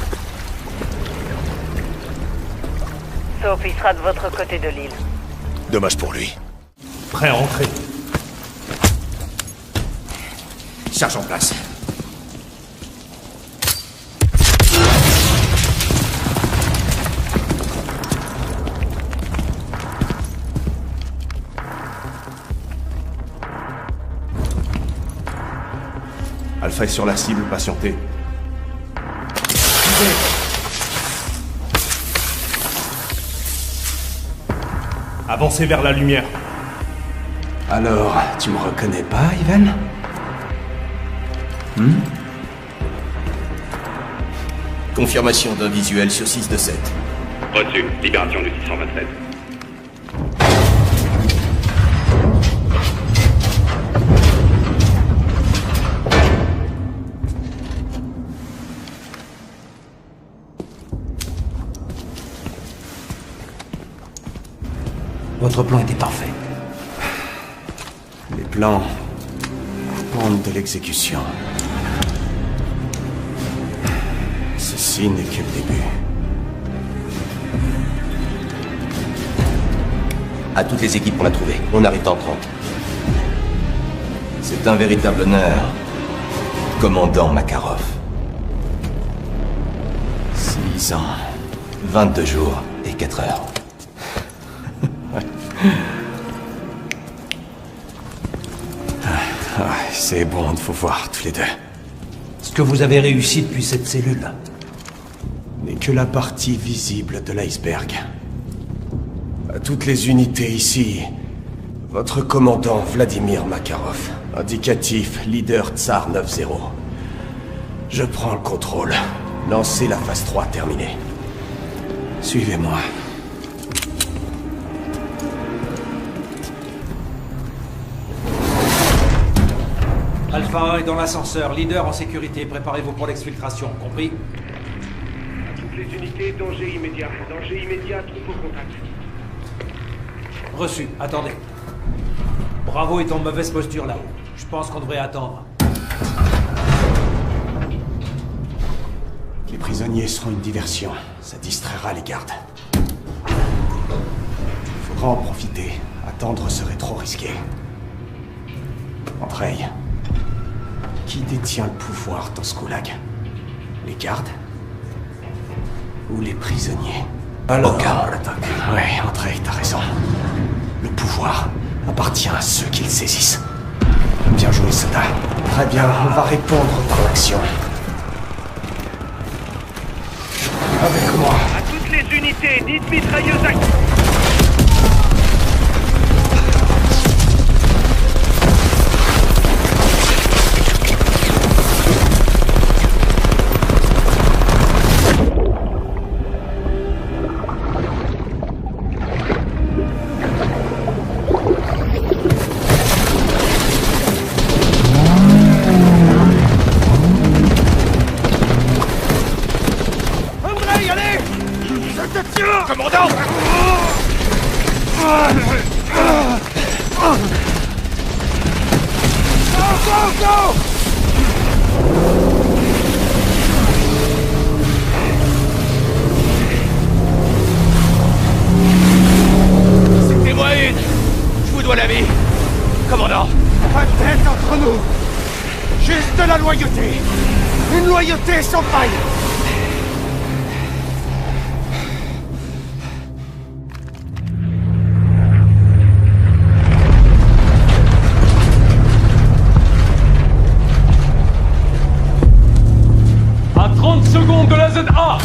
[SPEAKER 19] Soap, il sera de votre côté de l'île.
[SPEAKER 22] Dommage pour lui.
[SPEAKER 18] Prêt à entrer.
[SPEAKER 22] Charge en place.
[SPEAKER 6] Alpha est sur la cible, patientez.
[SPEAKER 18] Avancez vers la lumière.
[SPEAKER 6] Alors, tu me reconnais pas, Ivan? Confirmation d'un visuel sur 6 de 7.
[SPEAKER 22] Reçu. Libération du 627.
[SPEAKER 7] Votre plan était parfait.
[SPEAKER 6] Les plans dépendent de l'exécution. Ceci n'est que le début.
[SPEAKER 21] À toutes les équipes qu'on a trouvées, on arrive dans 30. C'est un véritable honneur, commandant Makarov.
[SPEAKER 6] 6 ans.
[SPEAKER 21] 22 jours et 4 heures.
[SPEAKER 6] C'est bon de vous voir tous les deux.
[SPEAKER 7] Ce que vous avez réussi depuis cette cellule
[SPEAKER 6] N'est que la partie visible de l'iceberg. toutes les unités ici. Votre commandant Vladimir Makarov. Indicatif leader Tsar 9-0. Je prends le contrôle. Lancez la phase 3 terminée. Suivez-moi.
[SPEAKER 9] Alpha 1 est dans l'ascenseur. Leader en sécurité. Préparez-vous pour l'exfiltration. Compris?
[SPEAKER 3] À toutes les unités, danger immédiat. Danger immédiat, troupe au contact.
[SPEAKER 9] Reçu. Attendez. Bravo est en mauvaise posture là-haut. Je pense qu'on devrait attendre.
[SPEAKER 6] Les prisonniers seront une diversion. Ça distraira les gardes. Il faudra en profiter. Attendre serait trop risqué. Andrei, qui détient le pouvoir dans ce goulag? Les gardes? Ou les prisonniers? Alors, ouais, Andrei, t'as raison. Le pouvoir appartient à ceux qui le saisissent. Bien joué, Soda. Très bien, on va répondre par l'action. Avec moi.
[SPEAKER 3] À toutes les unités, dites mitrailleuse active.
[SPEAKER 8] Commandant! Go! C'était-moi une! Je vous dois la vie! Commandant!
[SPEAKER 10] Pas de tête entre nous! Juste de la loyauté! Une loyauté sans faille!
[SPEAKER 9] À 30 secondes de la ZA!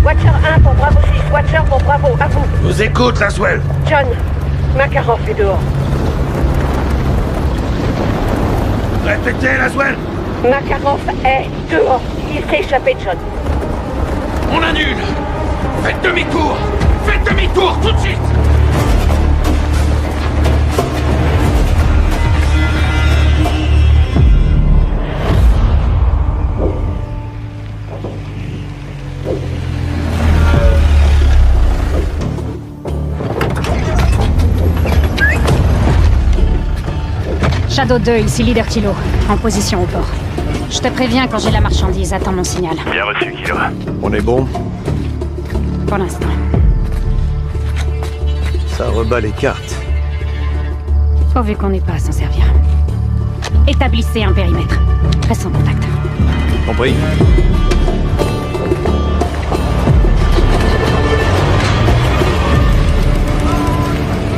[SPEAKER 12] Watcher 1 pour Bravo 6, Watcher pour Bravo, à vous.
[SPEAKER 8] Vous écoute, Laswell.
[SPEAKER 12] John, Makarov est dehors.
[SPEAKER 8] Répétez, Laswell.
[SPEAKER 12] Makarov est dehors. Il s'est échappé, John.
[SPEAKER 8] On annule. Faites demi-tour. Faites demi-tour tout de suite.
[SPEAKER 15] Shadow 2, ici Leader Kilo, en position au port. Je te préviens quand j'ai la marchandise, attends mon signal.
[SPEAKER 17] Bien reçu, Kilo.
[SPEAKER 6] On est bon?
[SPEAKER 15] Pour l'instant.
[SPEAKER 6] Ça rebat les cartes.
[SPEAKER 15] Pourvu qu'on n'ait pas à s'en servir. Établissez un périmètre. Reste en contact.
[SPEAKER 6] Compris.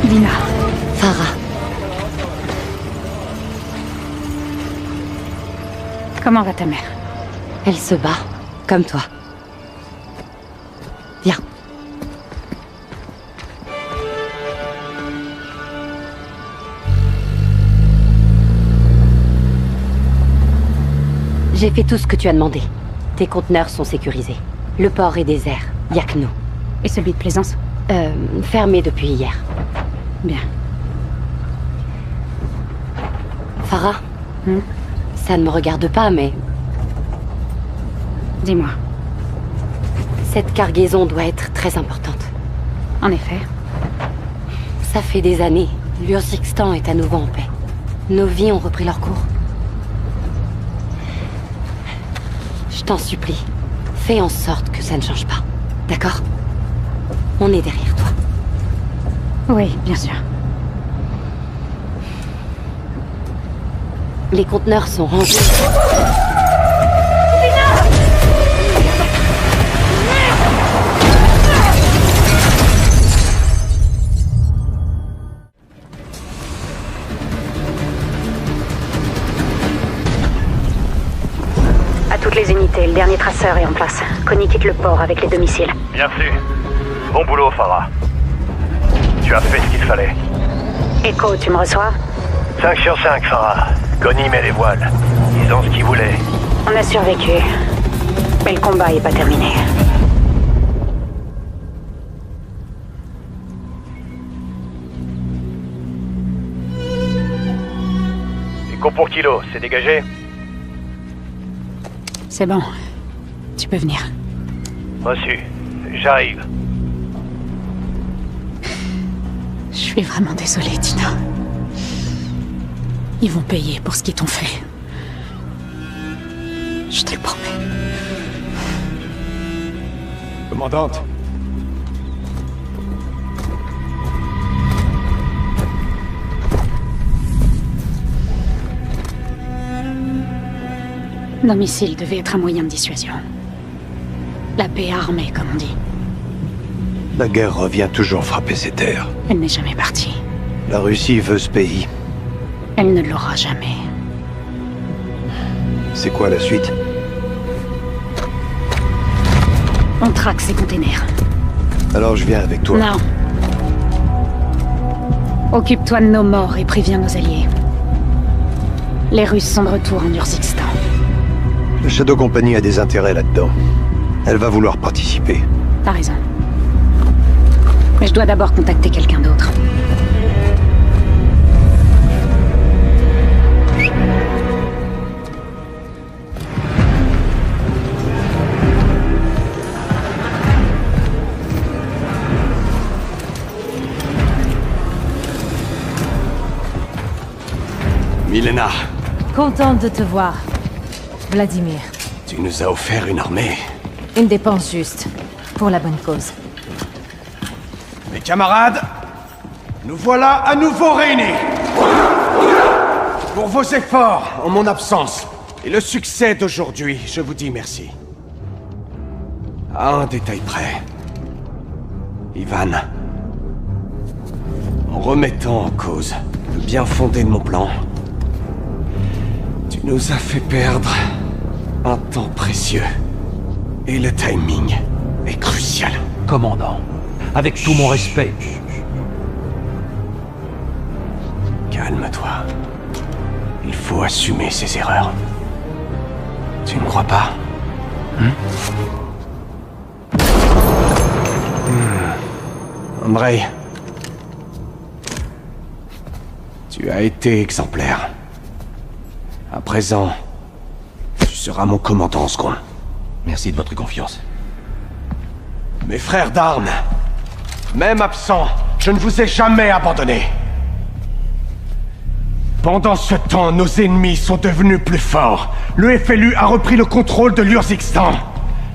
[SPEAKER 15] Dina.
[SPEAKER 13] Farah.
[SPEAKER 15] Comment va ta mère?
[SPEAKER 13] Elle se bat, comme toi. Viens. J'ai fait tout ce que tu as demandé. Tes conteneurs sont sécurisés. Le port est désert. Y a que nous.
[SPEAKER 15] Et celui de Plaisance?
[SPEAKER 13] Fermé depuis hier.
[SPEAKER 15] Bien.
[SPEAKER 13] Farah, ça ne me regarde pas, mais...
[SPEAKER 15] Dis-moi.
[SPEAKER 13] Cette cargaison doit être très importante.
[SPEAKER 15] En effet.
[SPEAKER 13] Ça fait des années. L'Urzikstan est à nouveau en paix. Nos vies ont repris leur cours. Je t'en supplie, fais en sorte que ça ne change pas. D'accord? On est derrière toi.
[SPEAKER 15] Oui, bien sûr.
[SPEAKER 13] Les conteneurs sont rangés.
[SPEAKER 15] toutes les unités, le dernier traceur est en place. Connie quitte le port avec les 2 missiles.
[SPEAKER 17] Bien fait. Bon boulot, Farah. Tu as fait ce qu'il fallait.
[SPEAKER 15] Echo, tu me reçois?
[SPEAKER 17] 5 sur 5, Farah. Connie met les voiles. Ils ont ce qu'ils voulaient.
[SPEAKER 15] On a survécu. Mais le combat est pas terminé.
[SPEAKER 17] Echo pour kilo, c'est dégagé?
[SPEAKER 15] C'est bon. Tu peux venir.
[SPEAKER 17] Reçu. J'arrive.
[SPEAKER 15] Je suis vraiment désolée, Tina. Ils vont payer pour ce qu'ils t'ont fait. Je te le promets.
[SPEAKER 6] Commandante.
[SPEAKER 15] Nos missiles devaient être un moyen de dissuasion. La paix armée, comme on dit.
[SPEAKER 21] La guerre revient toujours frapper ces terres.
[SPEAKER 15] Elle n'est jamais partie.
[SPEAKER 21] La Russie veut ce pays.
[SPEAKER 15] Elle ne l'aura jamais.
[SPEAKER 21] C'est quoi la suite?
[SPEAKER 15] On traque ces containers.
[SPEAKER 21] Alors je viens avec toi.
[SPEAKER 15] Non. Occupe-toi de nos morts et préviens nos alliés. Les Russes sont de retour en Urzikstan.
[SPEAKER 21] La Shadow Company a des intérêts là-dedans. Elle va vouloir participer.
[SPEAKER 15] T'as raison. Mais je dois d'abord contacter quelqu'un d'autre.
[SPEAKER 6] Milena.
[SPEAKER 1] Contente de te voir, Vladimir.
[SPEAKER 6] Tu nous as offert une armée.
[SPEAKER 1] Une dépense juste, pour la bonne cause.
[SPEAKER 6] Mes camarades, nous voilà à nouveau réunis. Pour vos efforts en mon absence et le succès d'aujourd'hui, je vous dis merci. À un détail près. Ivan, en remettant en cause le bien fondé de mon plan, tu nous as fait perdre un temps précieux. Et le timing est crucial.
[SPEAKER 18] Commandant, avec tout mon respect.
[SPEAKER 6] Calme-toi. Il faut assumer ses erreurs. Tu ne crois pas? Andrei, tu as été exemplaire. À présent, tu seras mon commandant en second.
[SPEAKER 21] Merci de votre confiance.
[SPEAKER 6] Mes frères d'armes, même absent, je ne vous ai jamais abandonné. Pendant ce temps, nos ennemis sont devenus plus forts. Le FLU a repris le contrôle de l'Urzikstan.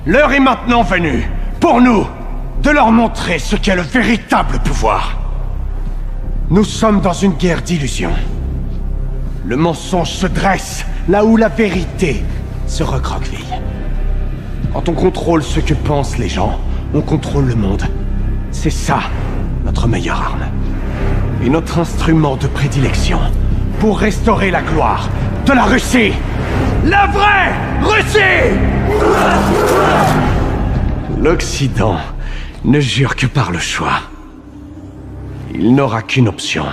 [SPEAKER 6] L'heure est maintenant venue, pour nous, de leur montrer ce qu'est le véritable pouvoir. Nous sommes dans une guerre d'illusions. Le mensonge se dresse là où la vérité se recroqueville. Quand on contrôle ce que pensent les gens, on contrôle le monde. C'est ça, notre meilleure arme. Et notre instrument de prédilection pour restaurer la gloire de la Russie. La vraie Russie! L'Occident ne jure que par le choix. Il n'aura qu'une option.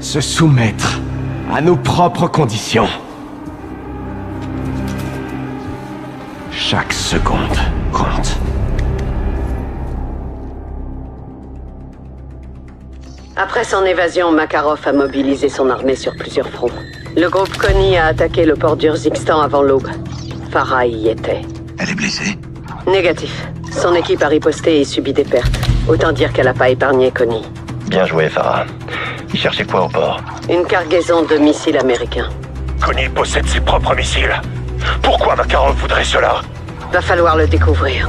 [SPEAKER 6] Se soumettre à nos propres conditions. Chaque seconde compte.
[SPEAKER 19] Après son évasion, Makarov a mobilisé son armée sur plusieurs fronts. Le groupe Connie a attaqué le port d'Urzikstan avant l'aube. Farah y était.
[SPEAKER 21] Elle est blessée?
[SPEAKER 19] Négatif. Son équipe a riposté et subi des pertes. Autant dire qu'elle n'a pas épargné Connie.
[SPEAKER 21] Bien joué, Farah. Il cherchait quoi au port?
[SPEAKER 19] Une cargaison de missiles américains.
[SPEAKER 21] Connie possède ses propres missiles. Pourquoi Makarov voudrait cela?
[SPEAKER 19] Va falloir le découvrir.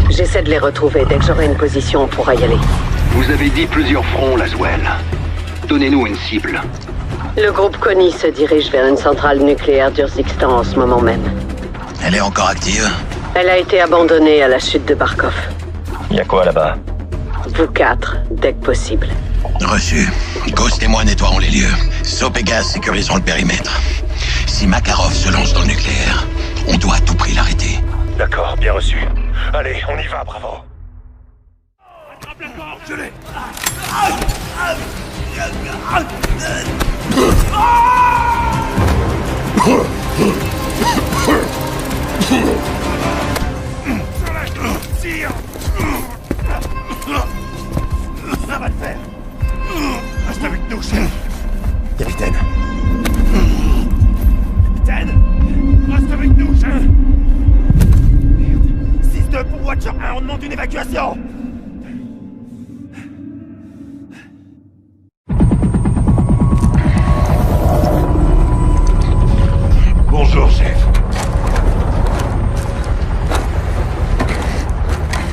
[SPEAKER 19] J'essaie de les retrouver. Dès que j'aurai une position, on pourra y aller.
[SPEAKER 11] Vous avez dit plusieurs fronts, Laswell. Donnez-nous une cible.
[SPEAKER 19] Le groupe Connie se dirige vers une centrale nucléaire d'Urzikstan en ce moment même.
[SPEAKER 21] Elle est encore active?
[SPEAKER 19] Elle a été abandonnée à la chute de Barkov.
[SPEAKER 21] Y a quoi là-bas?
[SPEAKER 19] Vous quatre, dès que possible.
[SPEAKER 21] Reçu. Ghost et moi nettoierons les lieux. Soap et Gaz sécuriseront le périmètre. Si Makarov se lance dans le nucléaire, On doit à tout prix l'arrêter.
[SPEAKER 17] D'accord, bien reçu. Allez, on y va, Bravo.
[SPEAKER 8] Je l'ai.
[SPEAKER 17] Tire. Ça va le faire. Reste avec nous, chef.
[SPEAKER 21] Capitaine.
[SPEAKER 17] Capitaine, reste avec nous, chef. Merde. 6-2 pour Watcher 1, on demande une évacuation.
[SPEAKER 21] Bonjour, chef.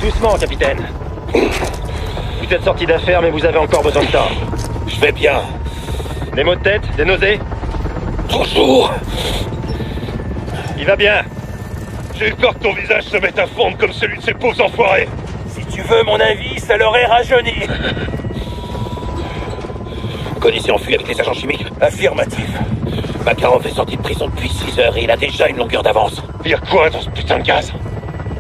[SPEAKER 17] Doucement, capitaine. Vous êtes sorti d'affaires, mais vous avez encore besoin de temps.
[SPEAKER 21] Je vais bien.
[SPEAKER 17] Des maux de tête? Des nausées?
[SPEAKER 21] Bonjour.
[SPEAKER 17] Il va bien. J'ai eu peur que ton visage se mette à fondre comme celui de ces pauvres enfoirés.
[SPEAKER 21] Si tu veux mon avis, ça l'aurait rajeuni. Connie s'est enfui avec les agents chimiques? Affirmatif. Makarov est sorti de prison depuis 6 heures et il a déjà une longueur d'avance.
[SPEAKER 17] Il y a quoi dans ce putain de gaz?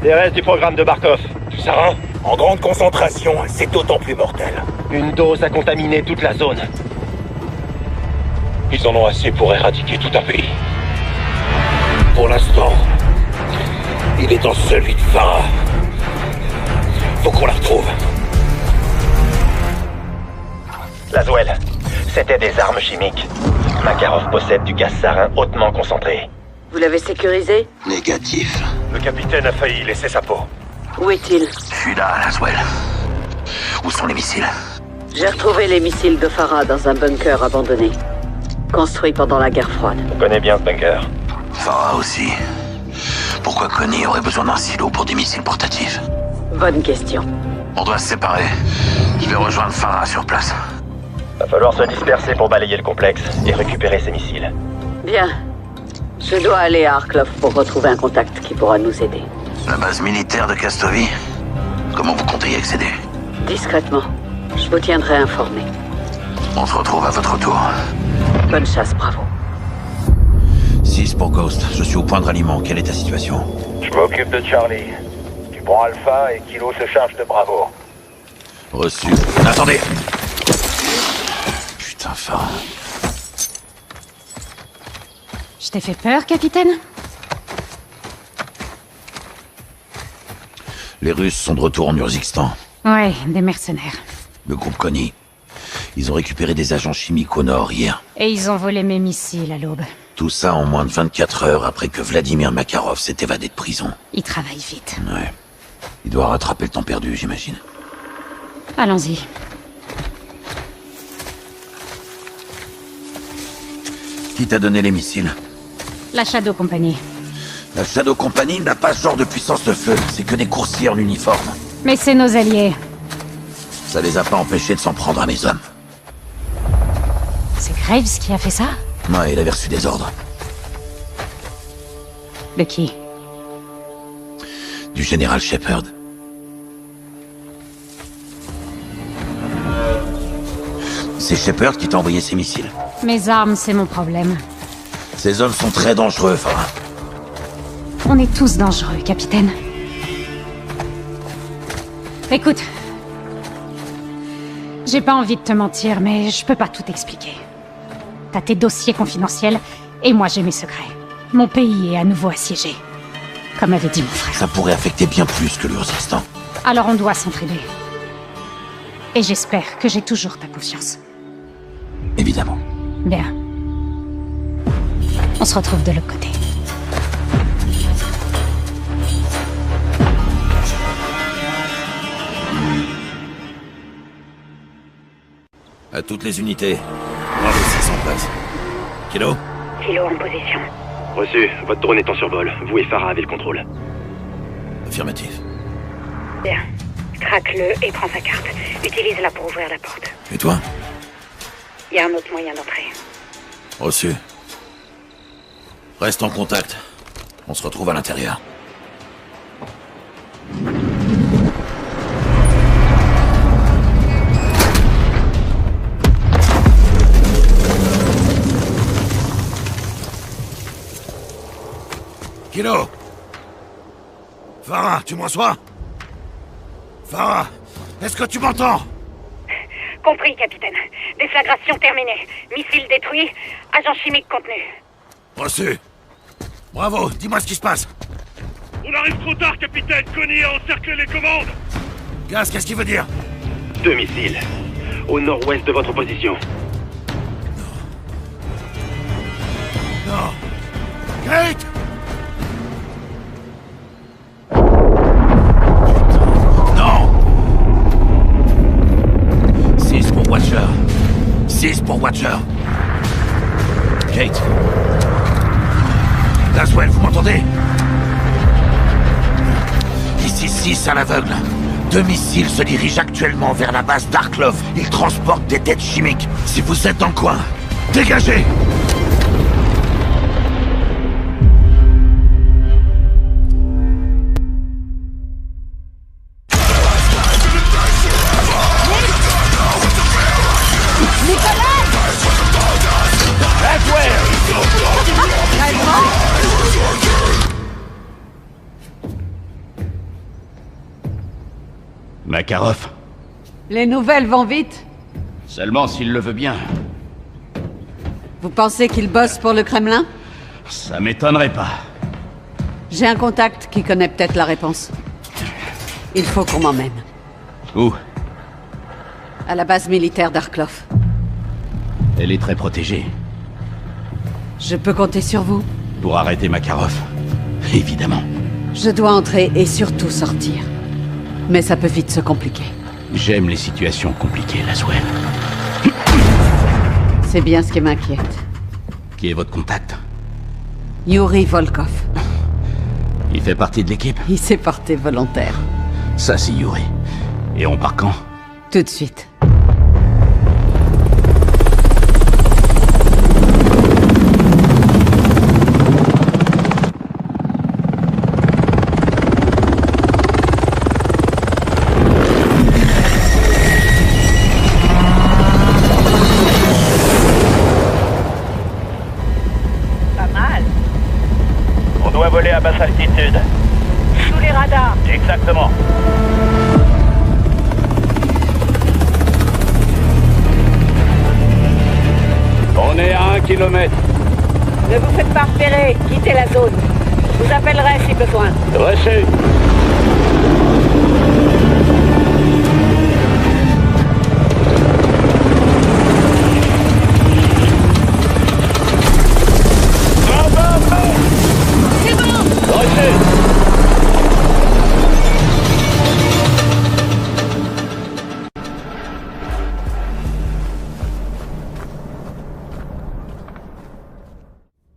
[SPEAKER 17] Des restes du programme de Barkov. Du sarin?
[SPEAKER 21] En grande concentration, c'est d'autant plus mortel.
[SPEAKER 17] Une dose a contaminé toute la zone. Ils en ont assez pour éradiquer tout un pays.
[SPEAKER 21] Pour l'instant, il est dans celui de Farah. Faut qu'on la retrouve.
[SPEAKER 17] Laswell, c'était des armes chimiques. Makarov possède du gaz sarin hautement concentré.
[SPEAKER 19] Vous l'avez sécurisé?
[SPEAKER 21] Négatif.
[SPEAKER 17] Le capitaine a failli laisser sa peau.
[SPEAKER 19] Où est-il?
[SPEAKER 21] Je suis là, Laswell. Où sont les missiles?
[SPEAKER 19] J'ai retrouvé les missiles de Farah dans un bunker abandonné. Construit pendant la guerre froide.
[SPEAKER 17] On connaît bien ce bunker.
[SPEAKER 21] Farah aussi. Pourquoi Connie aurait besoin d'un silo pour des missiles portatifs?
[SPEAKER 19] Bonne question.
[SPEAKER 21] On doit se séparer. Je vais rejoindre Farah sur place.
[SPEAKER 17] Va falloir se disperser pour balayer le complexe et récupérer ces missiles.
[SPEAKER 19] Bien. Je dois aller à Arklov pour retrouver un contact qui pourra nous aider.
[SPEAKER 21] La base militaire de Kastovi? Comment vous comptez y accéder?
[SPEAKER 19] Discrètement. Je vous tiendrai informé.
[SPEAKER 21] On se retrouve à votre tour.
[SPEAKER 19] Bonne chasse, Bravo.
[SPEAKER 21] 6 pour Ghost. Je suis au point de ralliement. Quelle est ta situation?
[SPEAKER 17] Je m'occupe de Charlie. Tu prends Alpha et Kilo se charge de Bravo.
[SPEAKER 21] Reçu. Attendez! Putain, Farah.
[SPEAKER 1] Je t'ai fait peur, capitaine?
[SPEAKER 21] Les Russes sont de retour en Urzikstan.
[SPEAKER 1] Ouais, des mercenaires.
[SPEAKER 21] Le groupe Connie. Ils ont récupéré des agents chimiques au nord hier.
[SPEAKER 1] Et ils ont volé mes missiles à l'aube.
[SPEAKER 21] Tout ça en moins de 24 heures après que Vladimir Makarov s'est évadé de prison.
[SPEAKER 1] Ils travaillent vite.
[SPEAKER 21] Ouais. Il doit rattraper le temps perdu, j'imagine.
[SPEAKER 1] Allons-y.
[SPEAKER 21] Qui t'a donné les missiles?
[SPEAKER 1] La Shadow Company.
[SPEAKER 21] La Shadow Company n'a pas ce genre de puissance de feu. C'est que des coursiers en uniforme.
[SPEAKER 1] Mais c'est nos alliés.
[SPEAKER 21] Ça les a pas empêchés de s'en prendre à mes hommes.
[SPEAKER 1] C'est Graves qui a fait ça?
[SPEAKER 21] Ouais, il avait reçu des ordres.
[SPEAKER 1] De qui?
[SPEAKER 21] Du général Shepard. C'est Shepard qui t'a envoyé ces missiles.
[SPEAKER 1] Mes armes, c'est mon problème.
[SPEAKER 21] Ces hommes sont très dangereux, Farah.
[SPEAKER 1] On est tous dangereux, capitaine. Écoute. J'ai pas envie de te mentir, mais je peux pas tout expliquer. T'as tes dossiers confidentiels, et moi j'ai mes secrets. Mon pays est à nouveau assiégé. Comme avait dit mon frère.
[SPEAKER 21] Ça pourrait affecter bien plus que l'Urzikstan.
[SPEAKER 1] Alors on doit s'entraider. Et j'espère que j'ai toujours ta confiance.
[SPEAKER 21] Évidemment.
[SPEAKER 1] Bien. On se retrouve de l'autre côté.
[SPEAKER 21] À toutes les unités. Bravo 6 en place. Kilo?
[SPEAKER 15] Kilo en position.
[SPEAKER 17] Reçu. Votre drone est en survol. Vous et Farah avez le contrôle.
[SPEAKER 21] Affirmatif.
[SPEAKER 15] Bien. Craque-le et prends sa carte. Utilise-la pour ouvrir la porte.
[SPEAKER 21] Et toi?
[SPEAKER 15] Il y a un autre moyen d'entrer.
[SPEAKER 21] Reçu. Reste en contact. On se retrouve à l'intérieur. Kilo! Farah, tu me reçois? Farah, est-ce que tu m'entends?
[SPEAKER 1] Compris, capitaine. Déflagration terminée. Missile détruit. Agent chimique contenu.
[SPEAKER 21] Reçu. Bravo, dis-moi ce qui se passe.
[SPEAKER 3] On arrive trop tard, capitaine. Connie a encerclé les commandes.
[SPEAKER 21] Gaz, qu'est-ce qu'il veut dire?
[SPEAKER 17] 2 missiles. Au nord-ouest de votre position.
[SPEAKER 21] Non. Kate! Non! 6 pour Watcher. 6 pour Watcher. Kate. Laswell, vous m'entendez? Ici 6 à l'aveugle. 2 missiles se dirigent actuellement vers la base d'Arklov. Ils transportent des têtes chimiques. Si vous êtes dans le coin, dégagez!
[SPEAKER 14] Makarov.
[SPEAKER 20] Les nouvelles vont vite.
[SPEAKER 14] Seulement s'il le veut bien.
[SPEAKER 20] Vous pensez qu'il bosse pour le Kremlin?
[SPEAKER 14] Ça m'étonnerait pas.
[SPEAKER 20] J'ai un contact qui connaît peut-être la réponse. Il faut qu'on m'emmène.
[SPEAKER 14] Où?
[SPEAKER 20] À la base militaire d'Arklov.
[SPEAKER 14] Elle est très protégée.
[SPEAKER 20] Je peux compter sur vous?
[SPEAKER 14] Pour arrêter Makarov. Évidemment.
[SPEAKER 20] Je dois entrer et surtout sortir. Mais ça peut vite se compliquer.
[SPEAKER 14] J'aime les situations compliquées, Laswell.
[SPEAKER 20] C'est bien ce qui m'inquiète.
[SPEAKER 14] Qui est votre contact?
[SPEAKER 20] Yuri Volkov.
[SPEAKER 14] Il fait partie de l'équipe?
[SPEAKER 20] Il s'est porté volontaire.
[SPEAKER 14] Ça, c'est Yuri. Et on part quand?
[SPEAKER 20] Tout de suite.
[SPEAKER 17] À basse altitude.
[SPEAKER 1] Sous les radars.
[SPEAKER 17] Exactement.
[SPEAKER 21] On est à 1 kilomètre.
[SPEAKER 20] Ne vous faites pas repérer. Quittez la zone. Je vous appellerai si besoin.
[SPEAKER 21] Reçu.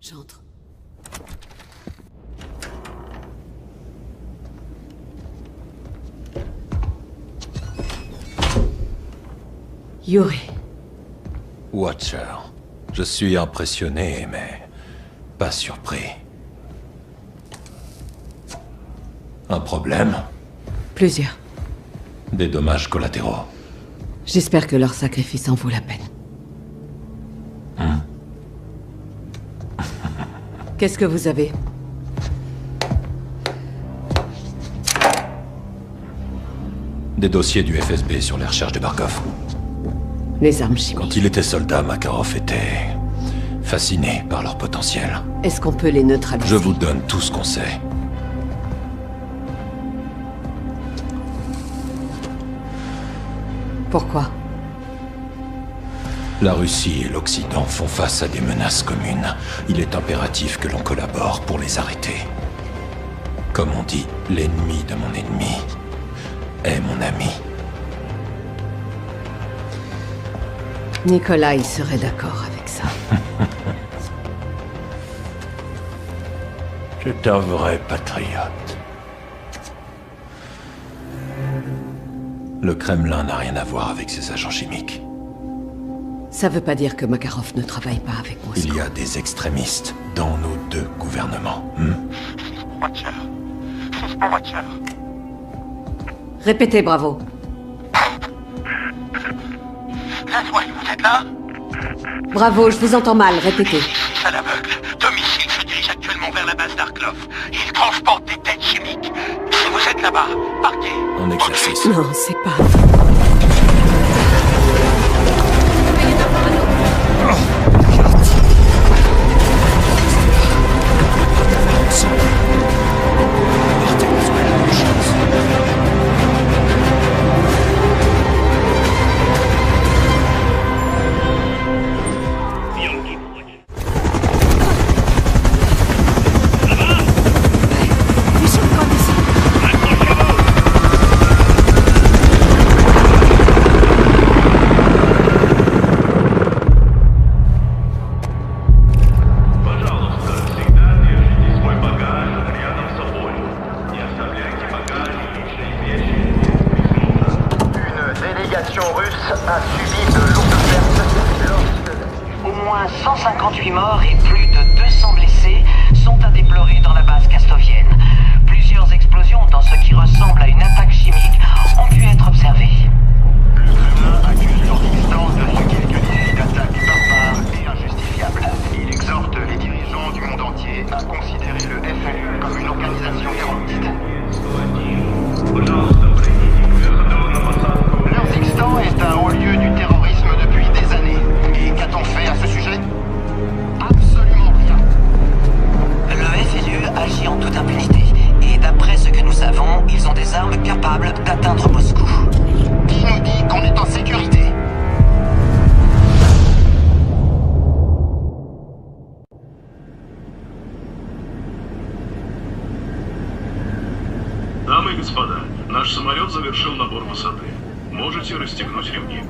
[SPEAKER 20] J'entre. Yuri.
[SPEAKER 18] Watcher. Je suis impressionné, mais pas surpris. Un problème?
[SPEAKER 20] Plusieurs.
[SPEAKER 18] Des dommages collatéraux.
[SPEAKER 20] J'espère que leur sacrifice en vaut la peine. Qu'est-ce que vous avez?
[SPEAKER 18] Des dossiers du FSB sur les recherches de Barkov.
[SPEAKER 20] Les armes chimiques.
[SPEAKER 18] Quand il était soldat, Makarov était fasciné par leur potentiel.
[SPEAKER 20] Est-ce qu'on peut les neutraliser?
[SPEAKER 18] Je vous donne tout ce qu'on sait.
[SPEAKER 20] Pourquoi?
[SPEAKER 18] La Russie et l'Occident font face à des menaces communes. Il est impératif que l'on collabore pour les arrêter. Comme on dit, l'ennemi de mon ennemi est mon ami.
[SPEAKER 20] Nikolai serait d'accord avec ça.
[SPEAKER 18] C'est un vrai patriote. Le Kremlin n'a rien à voir avec ses agents chimiques.
[SPEAKER 20] Ça veut pas dire que Makarov ne travaille pas avec Moscou.
[SPEAKER 18] Il y a des extrémistes dans nos deux gouvernements.
[SPEAKER 21] Watcher. Watcher.
[SPEAKER 20] Répétez, Bravo.
[SPEAKER 21] Laswell, vous êtes là?
[SPEAKER 20] Bravo, je vous entends mal, répétez.
[SPEAKER 21] À l'aveugle. 2 missiles se dirigent actuellement vers la base d'Arklov. Darklov. Il transporte des têtes chimiques. Si vous êtes là-bas, partez.
[SPEAKER 18] En exercice.
[SPEAKER 20] Non, c'est pas...
[SPEAKER 2] Дамы и господа, наш самолет завершил набор высоты. Можете расстегнуть ремни.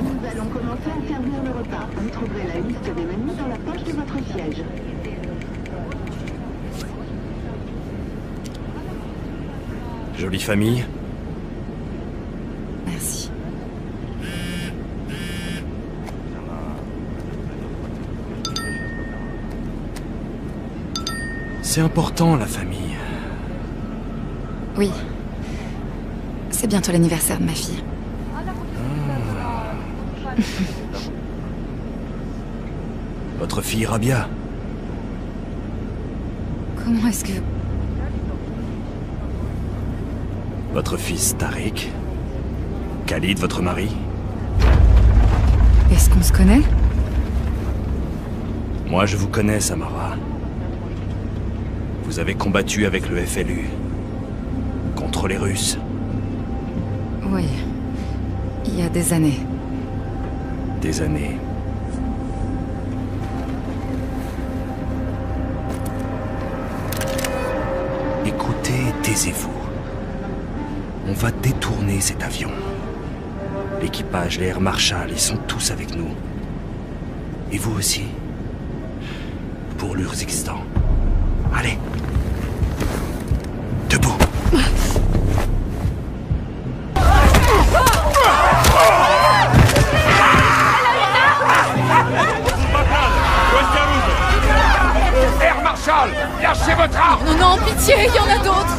[SPEAKER 16] Nous allons commencer à servir le repas. Vous trouverez la liste des menus dans la poche de votre siège.
[SPEAKER 6] Jolie famille.
[SPEAKER 23] Merci.
[SPEAKER 6] C'est important, la famille.
[SPEAKER 23] Oui. C'est bientôt l'anniversaire de ma fille.
[SPEAKER 6] Votre fille Rabia.
[SPEAKER 23] Comment est-ce que...
[SPEAKER 6] Votre fils Tariq. Khalid, votre mari.
[SPEAKER 23] Est-ce qu'on se connaît?
[SPEAKER 6] Moi, je vous connais, Samara. Vous avez combattu avec le FLU. Contre les Russes.
[SPEAKER 23] Oui. Il y a des années.
[SPEAKER 6] Des années. Écoutez, taisez-vous. On va détourner cet avion. L'équipage, les Air Marshal, ils sont tous avec nous. Et vous aussi. Pour l'Urzikistan. Allez. Debout.
[SPEAKER 21] Air Marshal, lâchez votre arme!
[SPEAKER 23] Non, non, pitié, il y en a d'autres!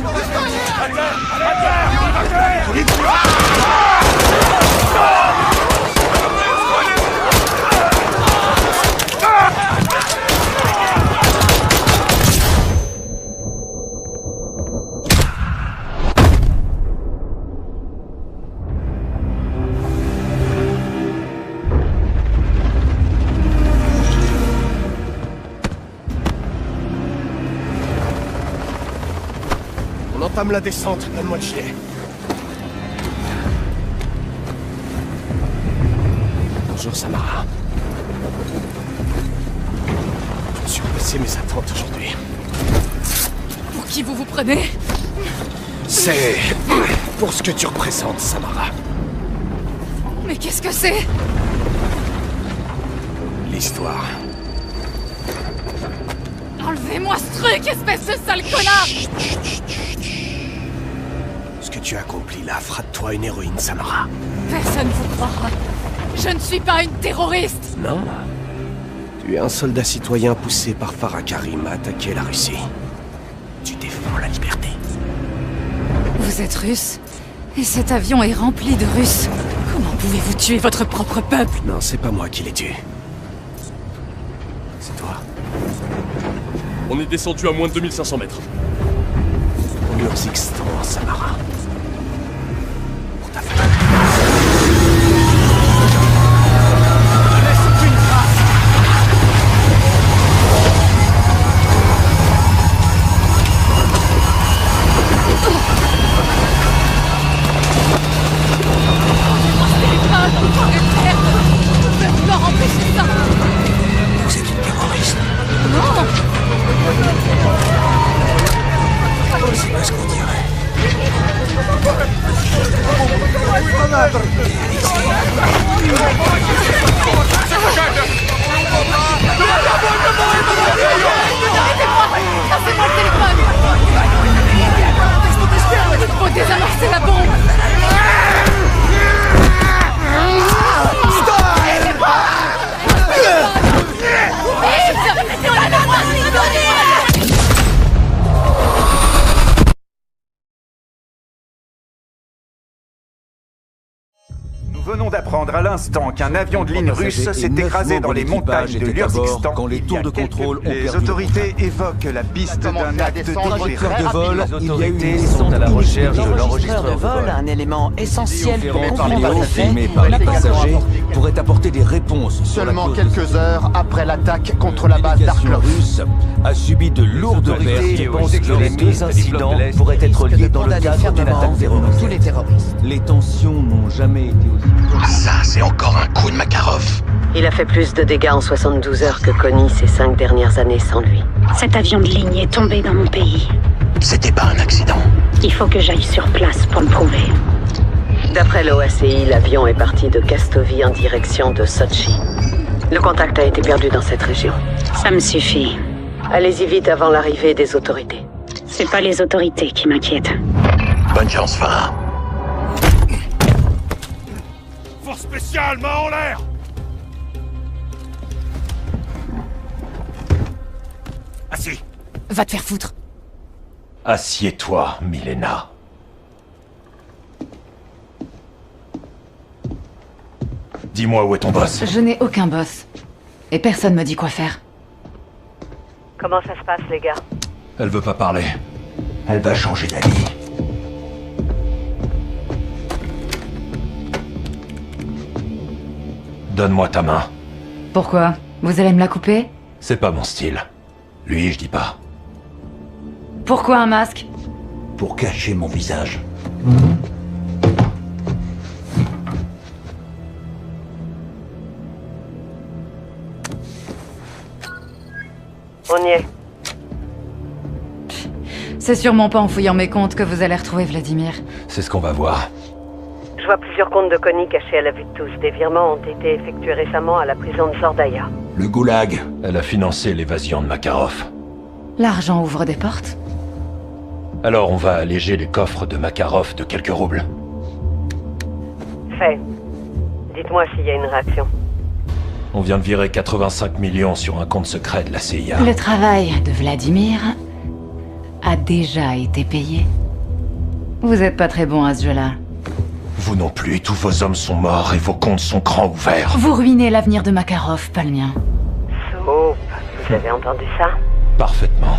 [SPEAKER 6] On entame la descente, donne-moi le gilet. Bonjour Samara. Je suis passé mes attentes aujourd'hui.
[SPEAKER 23] Pour qui vous vous prenez?
[SPEAKER 6] C'est pour ce que tu représentes, Samara.
[SPEAKER 23] Mais qu'est-ce que c'est?
[SPEAKER 6] L'histoire.
[SPEAKER 23] Enlevez-moi ce truc, espèce de sale connard!
[SPEAKER 6] Ce que tu as accompli là fera de toi une héroïne, Samara.
[SPEAKER 23] Personne vous croira. Je ne suis pas une terroriste!
[SPEAKER 6] Non. Tu es un soldat citoyen poussé par Farah Karim à attaquer la Russie. Tu défends la liberté.
[SPEAKER 23] Vous êtes russe? Et cet avion est rempli de Russes. Comment pouvez-vous tuer votre propre peuple?
[SPEAKER 6] Non, c'est pas moi qui l'ai tué. C'est toi.
[SPEAKER 4] On est descendu à moins de 2500 mètres.
[SPEAKER 6] Urzikstan, Samara.
[SPEAKER 5] Nous venons d'apprendre à l'instant qu'un avion de ligne russe s'est écrasé dans les montagnes de l'Urzikstan.
[SPEAKER 22] Quand les tours de contrôle ont perdu.
[SPEAKER 5] Les autorités évoquent la piste d'un acte
[SPEAKER 22] Directeur de vol, les autorités sont à la recherche de l'enregistreur de vol.
[SPEAKER 24] Un élément essentiel pour
[SPEAKER 22] Vidéo filmée par les passagers pourrait apporter des réponses.
[SPEAKER 25] Seulement quelques heures après l'attaque contre la base d'Arklov.
[SPEAKER 22] Russe a subi de lourdes pertes et pense que les deux incidents pourraient être liés dans le cadre d'une attaque terroriste. Les tensions n'ont jamais été aussi...
[SPEAKER 11] Ça, c'est encore un coup de Makarov.
[SPEAKER 12] Il a fait plus de dégâts en 72 heures que Connie ces 5 dernières années sans lui.
[SPEAKER 15] Cet avion de ligne est tombé dans mon pays.
[SPEAKER 11] C'était pas un accident.
[SPEAKER 15] Il faut que j'aille sur place pour le prouver.
[SPEAKER 12] D'après l'OACI, l'avion est parti de Kastovi en direction de Sochi. Le contact a été perdu dans cette région.
[SPEAKER 15] Ça me suffit.
[SPEAKER 12] Allez-y vite avant l'arrivée des autorités.
[SPEAKER 15] C'est pas les autorités qui m'inquiètent.
[SPEAKER 11] Bonne chance, Farah.
[SPEAKER 8] Force spéciale, main en l'air! Assis.
[SPEAKER 23] Va te faire foutre.
[SPEAKER 18] Assieds-toi, Milena. Dis-moi où est ton boss.
[SPEAKER 23] Je n'ai aucun boss. Et personne me dit quoi faire.
[SPEAKER 12] Comment ça se passe, les gars?
[SPEAKER 18] Elle veut pas parler.
[SPEAKER 11] Elle va changer d'avis.
[SPEAKER 18] Donne-moi ta main.
[SPEAKER 23] Pourquoi? Vous allez me la couper?
[SPEAKER 18] C'est pas mon style. Lui, je dis pas.
[SPEAKER 23] Pourquoi un masque?
[SPEAKER 11] Pour cacher mon visage.
[SPEAKER 12] On y est.
[SPEAKER 23] C'est sûrement pas en fouillant mes comptes que vous allez retrouver Vladimir.
[SPEAKER 18] C'est ce qu'on va voir.
[SPEAKER 12] Je vois plusieurs comptes de Connie cachés à la vue de tous. Des virements ont été effectués récemment à la prison de Zordaya.
[SPEAKER 18] Le goulag. Elle a financé l'évasion de Makarov.
[SPEAKER 23] L'argent ouvre des portes?
[SPEAKER 18] Alors on va alléger les coffres de Makarov de quelques roubles.
[SPEAKER 12] Fait. Dites-moi s'il y a une réaction.
[SPEAKER 18] On vient de virer 85 millions sur un compte secret de la CIA.
[SPEAKER 23] Le travail de Vladimir a déjà été payé. Vous êtes pas très bon à ce jeu-là.
[SPEAKER 18] Vous non plus, tous vos hommes sont morts et vos comptes sont grands ouverts.
[SPEAKER 23] Vous ruinez l'avenir de Makarov, pas le mien.
[SPEAKER 12] Soupe, vous avez entendu ça?
[SPEAKER 18] Parfaitement.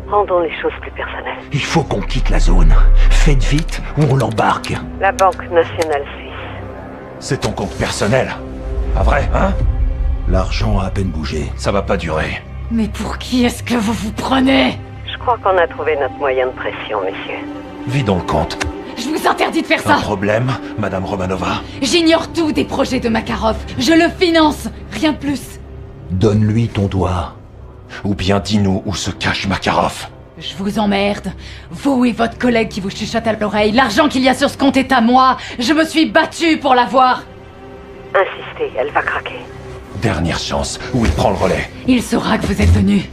[SPEAKER 12] Rendons les choses plus personnelles.
[SPEAKER 11] Il faut qu'on quitte la zone. Faites vite ou on l'embarque.
[SPEAKER 12] La Banque Nationale Suisse.
[SPEAKER 18] C'est ton compte personnel. Pas vrai, hein?
[SPEAKER 11] L'argent a à peine bougé.
[SPEAKER 18] Ça va pas durer.
[SPEAKER 23] Mais pour qui est-ce que vous vous prenez?
[SPEAKER 12] Je crois qu'on a trouvé notre moyen de pression, messieurs.
[SPEAKER 18] Vidons le compte.
[SPEAKER 23] Je vous interdis de faire ça!
[SPEAKER 18] Un problème, Madame Romanova?
[SPEAKER 23] J'ignore tout des projets de Makarov. Je le finance, rien de plus.
[SPEAKER 11] Donne-lui ton doigt.
[SPEAKER 18] Ou bien dis-nous où se cache Makarov.
[SPEAKER 23] Je vous emmerde. Vous et votre collègue qui vous chuchote à l'oreille. L'argent qu'il y a sur ce compte est à moi. Je me suis battue pour l'avoir.
[SPEAKER 12] Insistez, elle va craquer.
[SPEAKER 18] Dernière chance, où il prend le relais.
[SPEAKER 23] Il saura que vous êtes venu.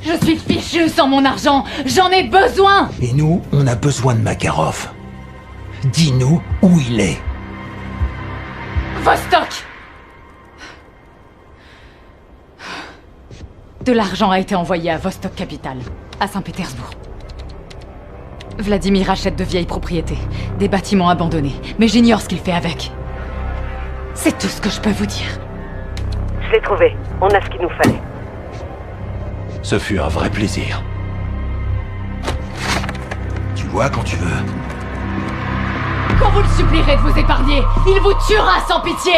[SPEAKER 23] Je suis fichu sans mon argent. J'en ai besoin.
[SPEAKER 11] Et nous, on a besoin de Makarov. Dis-nous où il est.
[SPEAKER 23] Vostok. De l'argent a été envoyé à Vostok Capital, à Saint-Pétersbourg. Vladimir achète de vieilles propriétés, des bâtiments abandonnés, mais j'ignore ce qu'il fait avec. C'est tout ce que je peux vous dire.
[SPEAKER 12] Je l'ai trouvé. On a ce qu'il nous fallait.
[SPEAKER 18] Ce fut un vrai plaisir.
[SPEAKER 7] Tu vois quand tu veux.
[SPEAKER 23] Qu'on vous le supplierait de vous épargner, il vous tuera sans pitié.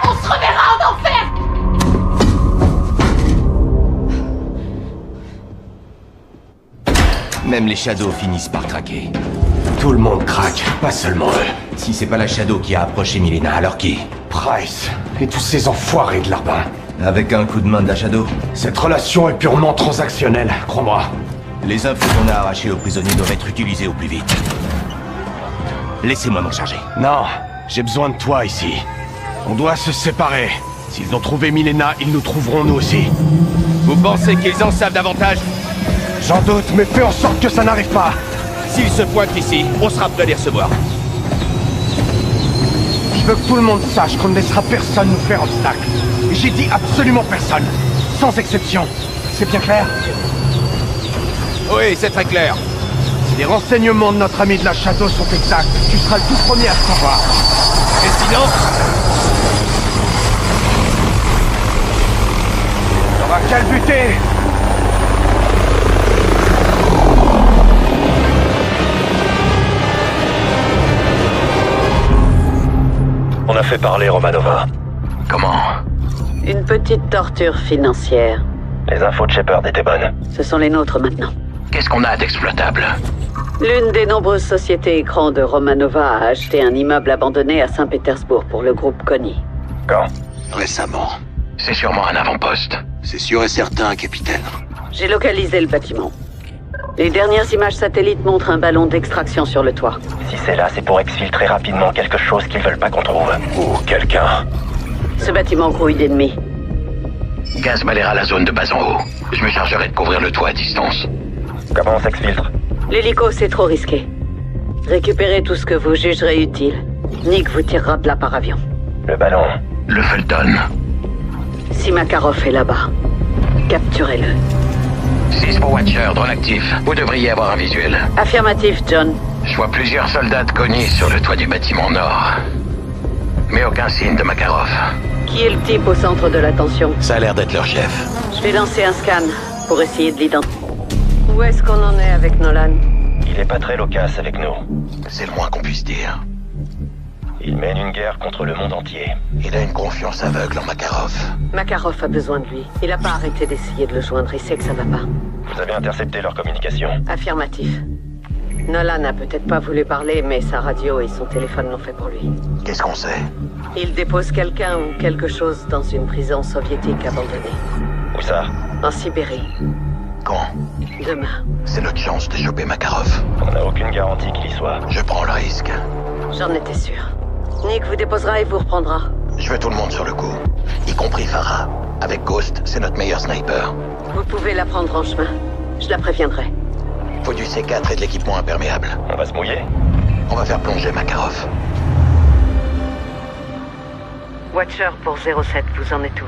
[SPEAKER 23] On se reverra en enfer.
[SPEAKER 7] Même les Shadows finissent par craquer.
[SPEAKER 6] Tout le monde craque, pas seulement eux.
[SPEAKER 7] Si c'est pas la Shadow qui a approché Milena, alors qui?
[SPEAKER 6] Price et tous ces enfoirés de Larbin.
[SPEAKER 7] Avec un coup de main de la Shadow?
[SPEAKER 6] Cette relation est purement transactionnelle, crois-moi.
[SPEAKER 7] Les infos qu'on a arrachées aux prisonniers doivent être utilisées au plus vite. Laissez-moi m'en charger.
[SPEAKER 6] Non, j'ai besoin de toi ici. On doit se séparer. S'ils ont trouvé Milena, ils nous trouveront nous aussi.
[SPEAKER 7] Vous pensez qu'ils en savent davantage?
[SPEAKER 6] J'en doute, mais fais en sorte que ça n'arrive pas.
[SPEAKER 7] S'ils se pointent ici, on sera prêt à les recevoir.
[SPEAKER 6] Je veux que tout le monde sache qu'on ne laissera personne nous faire obstacle. Et j'ai dit absolument personne. Sans exception. C'est bien clair?
[SPEAKER 7] Oui, c'est très clair.
[SPEAKER 6] Si les renseignements de notre ami de la Shadow sont exacts, tu seras le tout premier à le savoir.
[SPEAKER 7] Et sinon...
[SPEAKER 6] on va calbuter.
[SPEAKER 17] On a fait parler Romanova.
[SPEAKER 7] Comment?
[SPEAKER 20] Une petite torture financière.
[SPEAKER 17] Les infos de Shepard étaient bonnes.
[SPEAKER 20] Ce sont les nôtres maintenant.
[SPEAKER 7] Qu'est-ce qu'on a d'exploitable?
[SPEAKER 20] L'une des nombreuses sociétés écrans de Romanova a acheté un immeuble abandonné à Saint-Pétersbourg pour le groupe Konni.
[SPEAKER 17] Quand?
[SPEAKER 7] Récemment. C'est sûrement un avant-poste. C'est sûr et certain, capitaine.
[SPEAKER 20] J'ai localisé le bâtiment. Les dernières images satellites montrent un ballon d'extraction sur le toit.
[SPEAKER 17] Si c'est là, c'est pour exfiltrer rapidement quelque chose qu'ils veulent pas qu'on trouve. Ou quelqu'un.
[SPEAKER 20] Ce bâtiment grouille d'ennemis.
[SPEAKER 7] Gaz balayera la zone de bas en haut. Je me chargerai de couvrir le toit à distance.
[SPEAKER 17] Comment on s'exfiltre?
[SPEAKER 20] L'hélico, c'est trop risqué. Récupérez tout ce que vous jugerez utile. Nick vous tirera de là par avion.
[SPEAKER 17] Le ballon.
[SPEAKER 7] Le Fulton.
[SPEAKER 20] Si Makarov est là-bas, capturez-le.
[SPEAKER 7] 6 pour Watcher, drone actif. Vous devriez avoir un visuel.
[SPEAKER 20] Affirmatif, John.
[SPEAKER 7] Je vois plusieurs soldats de Konni sur le toit du bâtiment nord. Mais aucun signe de Makarov.
[SPEAKER 20] Qui est le type au centre de l'attention?
[SPEAKER 7] Ça a l'air d'être leur chef.
[SPEAKER 20] Je vais lancer un scan pour essayer de l'identifier. Où est-ce qu'on en est avec Nolan?
[SPEAKER 17] Il est pas très loquace avec nous.
[SPEAKER 7] C'est le moins qu'on puisse dire.
[SPEAKER 17] Il mène une guerre contre le monde entier.
[SPEAKER 7] Il a une confiance aveugle en Makarov.
[SPEAKER 20] Makarov a besoin de lui. Il a pas arrêté d'essayer de le joindre. Il sait que ça va pas.
[SPEAKER 17] Vous avez intercepté leur communication?
[SPEAKER 20] Affirmatif. Nolan n'a peut-être pas voulu parler, mais sa radio et son téléphone l'ont fait pour lui.
[SPEAKER 7] Qu'est-ce qu'on sait?
[SPEAKER 20] Il dépose quelqu'un ou quelque chose dans une prison soviétique abandonnée.
[SPEAKER 17] Où ça?
[SPEAKER 20] En Sibérie.
[SPEAKER 7] Quand?
[SPEAKER 20] Demain.
[SPEAKER 7] C'est notre chance de choper Makarov.
[SPEAKER 17] On n'a aucune garantie qu'il y soit.
[SPEAKER 7] Je prends le risque.
[SPEAKER 20] J'en étais sûr. Nick vous déposera et vous reprendra.
[SPEAKER 7] Je veux tout le monde sur le coup, y compris Farah. Avec Ghost, c'est notre meilleur sniper.
[SPEAKER 20] Vous pouvez la prendre en chemin. Je la préviendrai.
[SPEAKER 7] Faut du C4 et de l'équipement imperméable.
[SPEAKER 17] On va se mouiller?
[SPEAKER 7] On va faire plonger Makarov.
[SPEAKER 20] Watcher pour 07, vous en êtes où?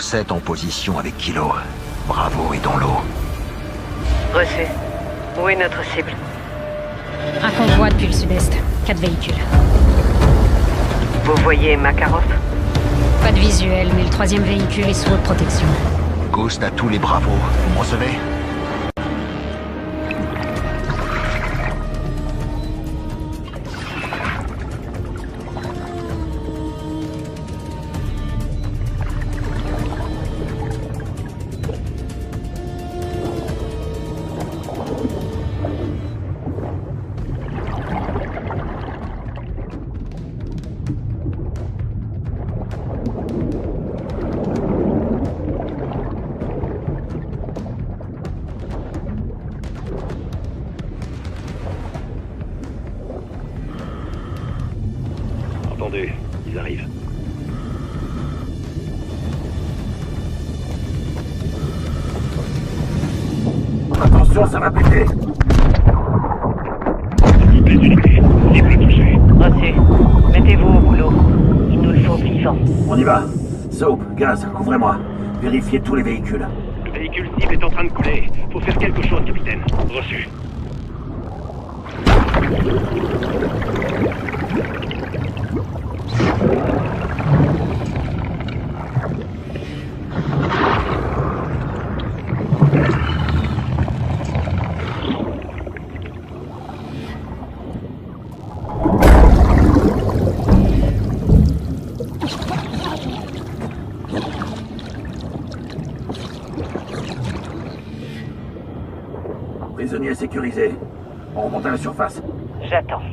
[SPEAKER 7] 07 en position avec Kilo. Bravo et dans l'eau.
[SPEAKER 20] Reçu. Où est notre cible?
[SPEAKER 1] Un convoi depuis le sud-est. 4 véhicules.
[SPEAKER 20] Vous voyez Makarov?
[SPEAKER 1] Pas de visuel, mais le 3e véhicule est sous haute protection.
[SPEAKER 7] Ghost a tous les bravos. Vous me recevez?
[SPEAKER 17] Attendez, ils arrivent.
[SPEAKER 8] Attention, ça va péter.
[SPEAKER 20] Reçu. Mettez-vous au boulot. Il nous le faut vivant.
[SPEAKER 8] On y va. Soap, gaz, couvrez-moi. Vérifiez tous les véhicules.
[SPEAKER 3] Le véhicule cible est en train de couler. Faut faire quelque chose, capitaine. Reçu.
[SPEAKER 21] prisonniers sécurisés. On remonte à la surface.
[SPEAKER 12] J'attends.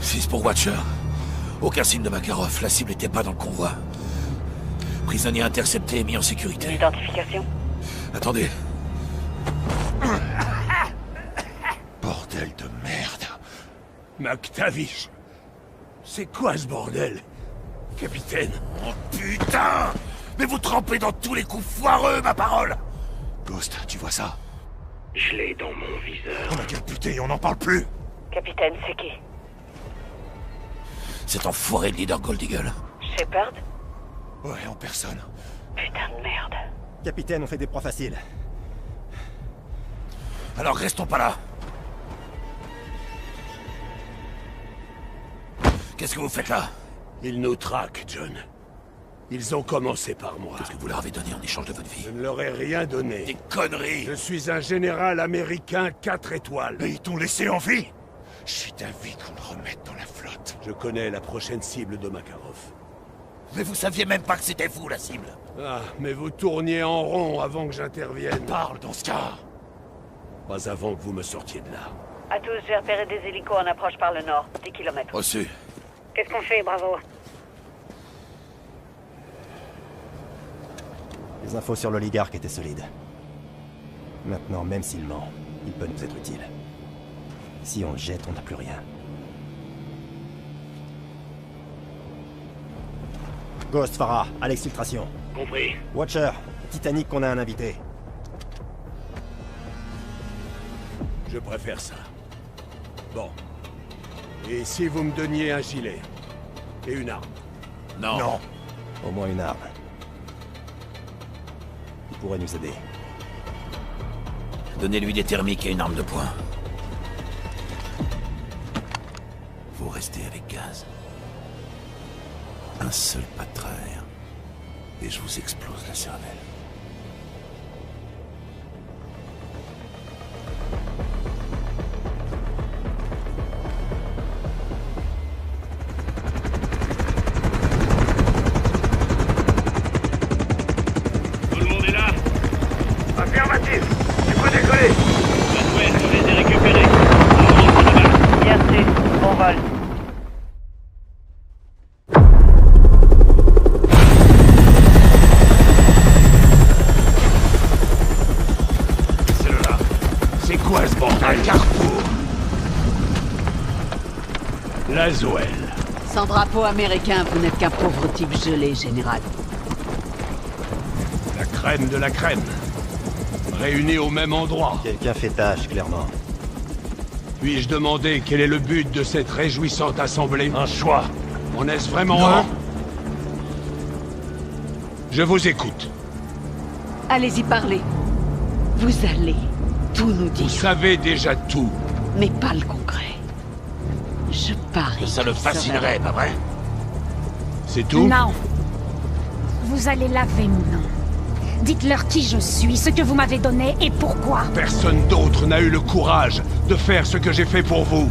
[SPEAKER 21] Fils pour Watcher. Aucun signe de Makarov. La cible n'était pas dans le convoi. Prisonnier intercepté et mis en sécurité.
[SPEAKER 12] Identification.
[SPEAKER 21] Attendez. Bordel de merde. McTavish. C'est quoi ce bordel? Capitaine. Oh putain! Mais vous trempez dans tous les coups foireux, ma parole! Ghost, tu vois ça?
[SPEAKER 3] Je l'ai dans mon viseur.
[SPEAKER 21] Oh ma gueule, putain, on n'en parle plus!
[SPEAKER 12] Capitaine, c'est qui?
[SPEAKER 21] Cet enfoiré de leader Gold Eagle.
[SPEAKER 12] Shepard?
[SPEAKER 21] Ouais, en personne.
[SPEAKER 12] Putain de merde.
[SPEAKER 9] Capitaine, on fait des proies faciles.
[SPEAKER 21] Alors restons pas là. Qu'est-ce que vous faites là?
[SPEAKER 3] Ils nous traquent, John. Ils ont commencé par moi.
[SPEAKER 21] Qu'est-ce que vous leur avez donné en échange de votre vie?
[SPEAKER 3] Je ne leur ai rien donné.
[SPEAKER 21] Des conneries!
[SPEAKER 3] Je suis un général américain 4 étoiles.
[SPEAKER 21] Mais ils t'ont laissé en vie? Je suis d'avis qu'on le remette dans la flotte.
[SPEAKER 3] Je connais la prochaine cible de Makarov.
[SPEAKER 21] Mais vous saviez même pas que c'était vous, la cible.
[SPEAKER 3] Ah, mais vous tourniez en rond avant que j'intervienne.
[SPEAKER 21] Parle dans ce cas.
[SPEAKER 3] Pas avant que vous me sortiez de là.
[SPEAKER 12] À tous, j'ai repéré des hélicos en approche par le nord. 10 km.
[SPEAKER 21] Reçu.
[SPEAKER 12] Qu'est-ce qu'on fait, Bravo?
[SPEAKER 9] Les infos sur l'oligarque étaient solides. Maintenant, même s'il ment, il peut nous être utile. Si on le jette, on n'a plus rien. Ghost, Farah, à l'exfiltration.
[SPEAKER 3] Compris.
[SPEAKER 9] Watcher, Titanic qu'on a un invité.
[SPEAKER 3] Je préfère ça. Bon. Et si vous me donniez un gilet? Et une arme?
[SPEAKER 21] Non. Non.
[SPEAKER 9] Au moins une arme. Il pourrait nous aider.
[SPEAKER 21] Donnez-lui des thermiques et une arme de poing. Vous restez avec gaz. Un seul pas de travers. Et je vous explose la cervelle.
[SPEAKER 3] Tout le monde est là? Affirmatif. Tu peux décoller.
[SPEAKER 17] Ouais, je les ai récupérés.
[SPEAKER 12] Bien sûr, on vole.
[SPEAKER 3] C'est quoi ce bordel? Carrefour. Laswell.
[SPEAKER 20] Sans drapeau américain, vous n'êtes qu'un pauvre type gelé, général.
[SPEAKER 3] La crème de la crème. Réunis au même endroit.
[SPEAKER 9] Quelqu'un fait tâche, clairement.
[SPEAKER 3] Puis-je demander quel est le but de cette réjouissante assemblée? Un choix. En est-ce vraiment un? Je vous écoute.
[SPEAKER 20] Allez-y parler. Vous allez tout nous dire.
[SPEAKER 3] Vous savez déjà tout.
[SPEAKER 20] Mais pas le concret. Je parie.
[SPEAKER 21] Ça le fascinerait, pas vrai?
[SPEAKER 3] C'est tout?
[SPEAKER 1] Non. Vous allez laver mon nom. Dites-leur qui je suis, ce que vous m'avez donné et pourquoi.
[SPEAKER 3] Personne d'autre n'a eu le courage de faire ce que j'ai fait pour vous.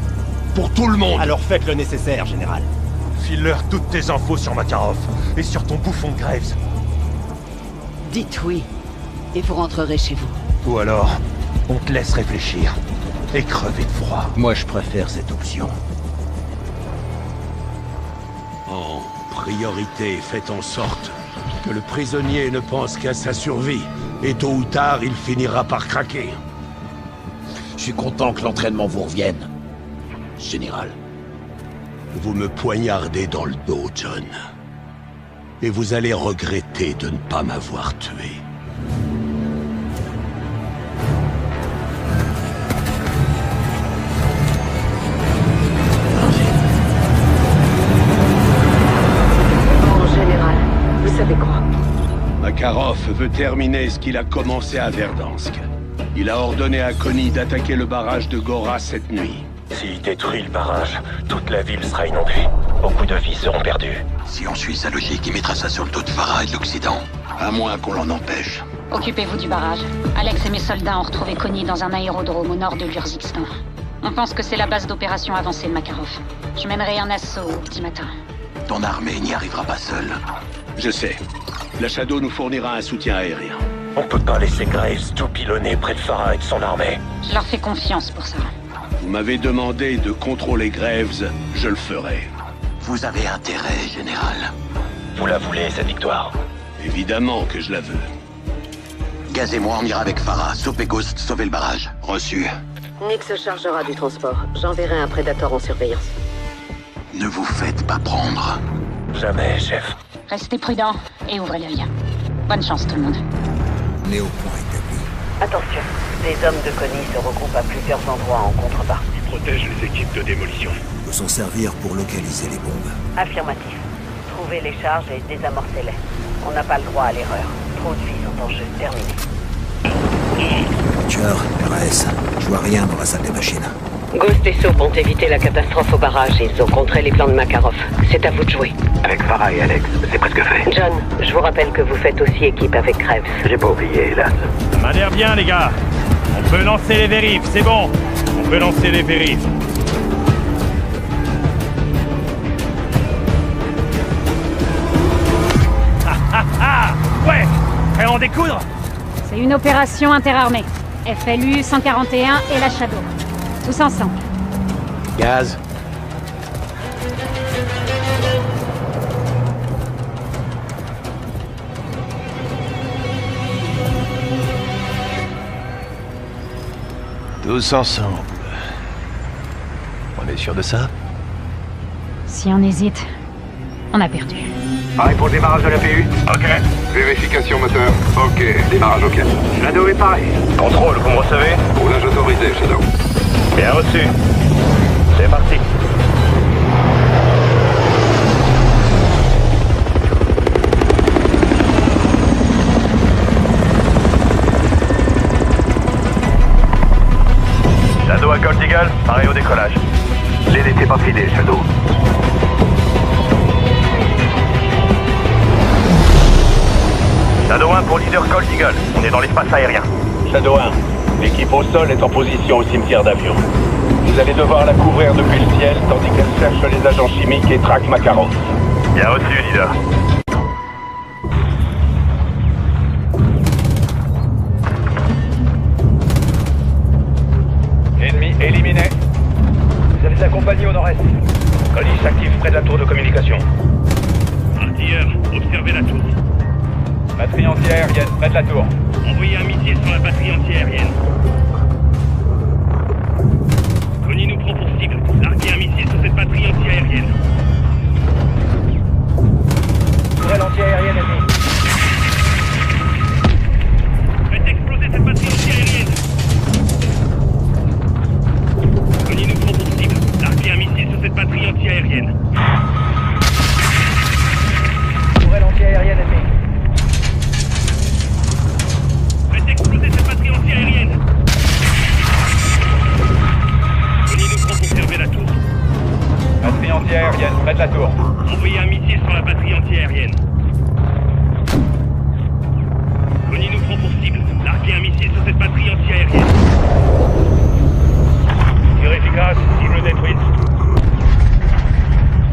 [SPEAKER 3] Pour tout le monde.
[SPEAKER 9] Alors faites le nécessaire, général.
[SPEAKER 21] File-leur toutes tes infos sur Makarov et sur ton bouffon de Graves.
[SPEAKER 20] Dites oui, et vous rentrerez chez vous.
[SPEAKER 21] Ou alors, on te laisse réfléchir et crever de froid.
[SPEAKER 9] Moi, je préfère cette option.
[SPEAKER 3] En priorité, faites en sorte que le prisonnier ne pense qu'à sa survie. Et tôt ou tard, il finira par craquer.
[SPEAKER 21] Je suis content que l'entraînement vous revienne, général.
[SPEAKER 3] Vous me poignardez dans le dos, John. Et vous allez regretter de ne pas m'avoir tué.
[SPEAKER 12] Bon, général, vous savez quoi?
[SPEAKER 3] Makarov veut terminer ce qu'il a commencé à Verdansk. Il a ordonné à Connie d'attaquer le barrage de Gora cette nuit.
[SPEAKER 17] S'il détruit le barrage, toute la ville sera inondée. Beaucoup de vies seront perdues.
[SPEAKER 7] Si on suit sa logique, il mettra ça sur le dos de Farah et de l'Occident. À moins qu'on l'en empêche.
[SPEAKER 15] Occupez-vous du barrage. Alex et mes soldats ont retrouvé Connie dans un aérodrome au nord de l'Urzikistan. On pense que c'est la base d'opération avancée de Makarov. Je mènerai un assaut au petit matin.
[SPEAKER 11] Ton armée n'y arrivera pas seule.
[SPEAKER 3] Je sais. La Shadow nous fournira un soutien aérien.
[SPEAKER 17] On peut pas laisser Graves tout pilonner près de Farah et de son armée.
[SPEAKER 15] Je leur fais confiance pour ça.
[SPEAKER 3] Vous m'avez demandé de contrôler Graves, je le ferai.
[SPEAKER 11] Vous avez intérêt, général.
[SPEAKER 17] Vous la voulez, cette victoire?
[SPEAKER 3] Évidemment que je la veux.
[SPEAKER 11] Gaz et moi, on ira avec Farah, sauver Ghost, sauver le barrage. Reçu.
[SPEAKER 20] Nick se chargera du transport. J'enverrai un Predator en surveillance.
[SPEAKER 11] Ne vous faites pas prendre.
[SPEAKER 17] Jamais, chef.
[SPEAKER 15] Restez prudents et ouvrez l'œil. Bonne chance tout le monde.
[SPEAKER 22] Néo-point établi.
[SPEAKER 20] Attention, des hommes de Connie se regroupent à plusieurs endroits en contrebas.
[SPEAKER 3] Ils protègent les équipes de démolition.
[SPEAKER 22] Peut s'en servir pour localiser les bombes.
[SPEAKER 20] Affirmatif. Trouvez les charges et désamorcez-les. On n'a pas le droit à l'erreur. Trop de vies sont en jeu. Terminé.
[SPEAKER 22] Butcher, RAS, je vois rien dans la salle des machines.
[SPEAKER 20] Ghost et Soap ont évité la catastrophe au barrage. Ils ont contré les plans de Makarov. C'est à vous de jouer.
[SPEAKER 11] Avec Farah et Alex, c'est presque fait.
[SPEAKER 20] John, je vous rappelle que vous faites aussi équipe avec Graves.
[SPEAKER 11] J'ai pas oublié, hélas.
[SPEAKER 2] Ça m'a l'air bien, les gars. On peut lancer les vérifs, c'est bon. On peut lancer les vérifs. Ouais, prêt à en découdre?
[SPEAKER 1] C'est une opération interarmée. FLU 141 et la Shadow. Tous ensemble.
[SPEAKER 3] Gaz.
[SPEAKER 9] Tous ensemble. On est sûr de ça?
[SPEAKER 1] Si on hésite, on a perdu.
[SPEAKER 11] Pareil pour le démarrage de la PU? Ok.
[SPEAKER 10] Vérification moteur. Ok. Démarrage ok.
[SPEAKER 11] Shadow est pareil.
[SPEAKER 10] Contrôle, vous me recevez? Roulage autorisé, Shadow.
[SPEAKER 11] Bien reçu. C'est parti.
[SPEAKER 10] Shadow à Gold Eagle, pareil au décollage. Les n'était pas filé, Shadow.
[SPEAKER 11] Shadow 1 pour leader Gold Eagle. On est dans l'espace aérien.
[SPEAKER 10] Shadow 1, l'équipe au sol est en position au cimetière d'avion. Vous allez devoir la couvrir depuis le ciel tandis qu'elle cherche les agents chimiques et traque Makarov.
[SPEAKER 11] Bien reçu, leader.
[SPEAKER 10] Ennemi éliminé. Vous allez accompagner au nord-est. Connie s'active près de la tour de communication.
[SPEAKER 2] Artilleur, observez la tour.
[SPEAKER 10] Batterie anti-aérienne près de la tour.
[SPEAKER 2] Envoyez un missile sur la batterie anti-aérienne. Connie nous prend pour cible. Larguez un missile sur cette batterie anti-aérienne.
[SPEAKER 10] Tourelle anti-aérienne ennemie.
[SPEAKER 2] Faites exploser cette batterie anti-aérienne. Connie nous prend pour cible. Larguez un missile sur cette batterie anti-aérienne.
[SPEAKER 10] Tourelle anti-aérienne ennemie.
[SPEAKER 2] Exploser cette batterie anti-aérienne. Connie nous prend pour server la tour.
[SPEAKER 10] Batterie anti-aérienne près de la tour.
[SPEAKER 2] Envoyez un missile sur la batterie anti-aérienne. Connie nous prend pour cible. Larguez un missile sur cette batterie anti-aérienne.
[SPEAKER 10] Tir efficace, cible détruite.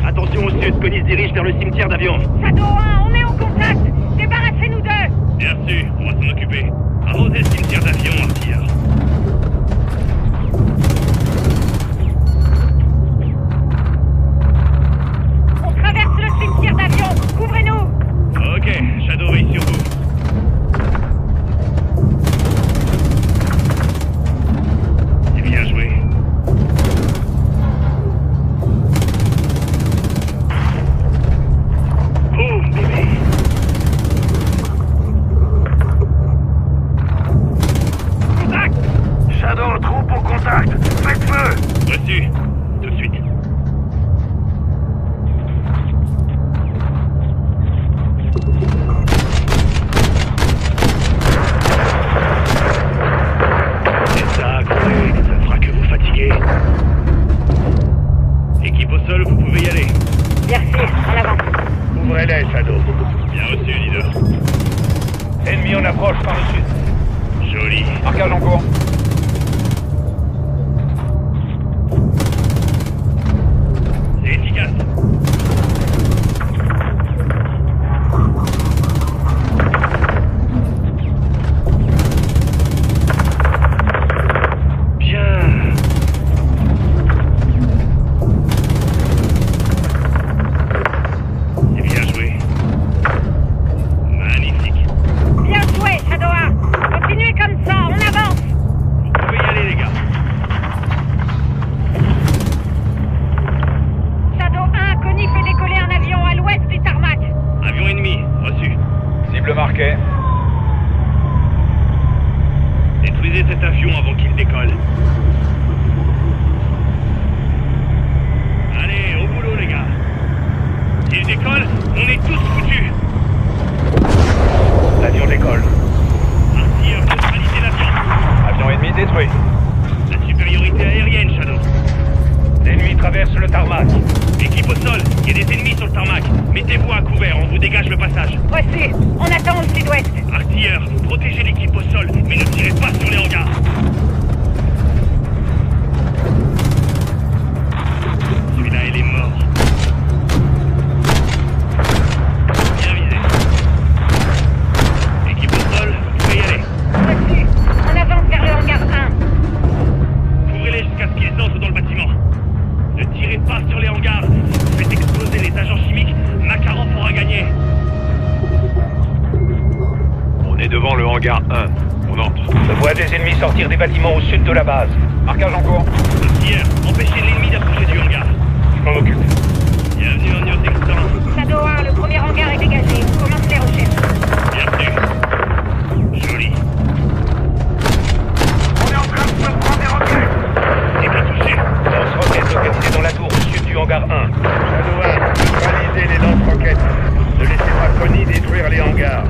[SPEAKER 2] Attention au sud, Connie se dirige vers le cimetière d'avion.
[SPEAKER 13] Shadow 1, on est au contact. Débarrassez-nous d'eux.
[SPEAKER 2] Bien sûr, on va s'en occuper. Arrosez le cimetière d'avion, artilleur.
[SPEAKER 13] On traverse le cimetière d'avion. Couvrez-nous.
[SPEAKER 2] Ok, Shadow veille sur vous. C'est bien joué. Oh, bébé.
[SPEAKER 10] Shadow, troupe au contact. Faites feu.
[SPEAKER 2] Reçu. Tout de suite. C'est ça, collègue. Ça fera que vous fatiguer. Équipe au sol, vous pouvez y aller.
[SPEAKER 13] Merci, en avant.
[SPEAKER 2] Ouvrez-les, Shadow. Bien reçu, leader.
[SPEAKER 10] Ennemi en approche par le sud.
[SPEAKER 2] Joli.
[SPEAKER 10] Marquage en cours.
[SPEAKER 2] cet avion avant qu'il décolle. Allez, au boulot les gars. S'il décolle, on est tous foutus.
[SPEAKER 10] L'avion décolle.
[SPEAKER 2] Artilleur, neutralisez l'avion.
[SPEAKER 10] Avion ennemi détruit.
[SPEAKER 2] La supériorité aérienne, Shadow.
[SPEAKER 10] L'ennemi traverse le tarmac.
[SPEAKER 2] Équipe au sol, il y a des ennemis sur le tarmac. Mettez-vous à couvert, on vous dégage le passage.
[SPEAKER 13] Reçu. On attend au sud-ouest.
[SPEAKER 2] Artilleur, protégez l'équipe au sol, mais ne tirez pas sur les hangars. Celui-là, il est mort. Bien visé. Équipe au sol, vous pouvez y aller.
[SPEAKER 13] Reçu. On avance vers le hangar 1.
[SPEAKER 2] Couvrez-les jusqu'à ce qu'ils entrent dans le bâtiment. Ne tirez pas sur les hangars. Si vous faites exploser les agents chimiques, Makarov aura gagné.
[SPEAKER 10] On est devant le hangar 1. On entre. Je vois des ennemis sortir des bâtiments au sud de la base. Marquage en cours.
[SPEAKER 2] Artilleur, empêchez l'ennemi d'approcher du hangar.
[SPEAKER 10] Je m'en occupe.
[SPEAKER 2] Bienvenue en Urzingstan.
[SPEAKER 13] Shadow 1, le premier hangar est dégagé. On commence les recherches.
[SPEAKER 2] Bienvenue. Joli.
[SPEAKER 8] On est en train de se prendre des roquettes.
[SPEAKER 2] C'est pas touché.
[SPEAKER 10] Lance-roquettes localisées dans la tour au sud du hangar 1.
[SPEAKER 21] Shadow 1, neutralisez les lance-roquettes. Ne laissez pas Connie détruire les hangars.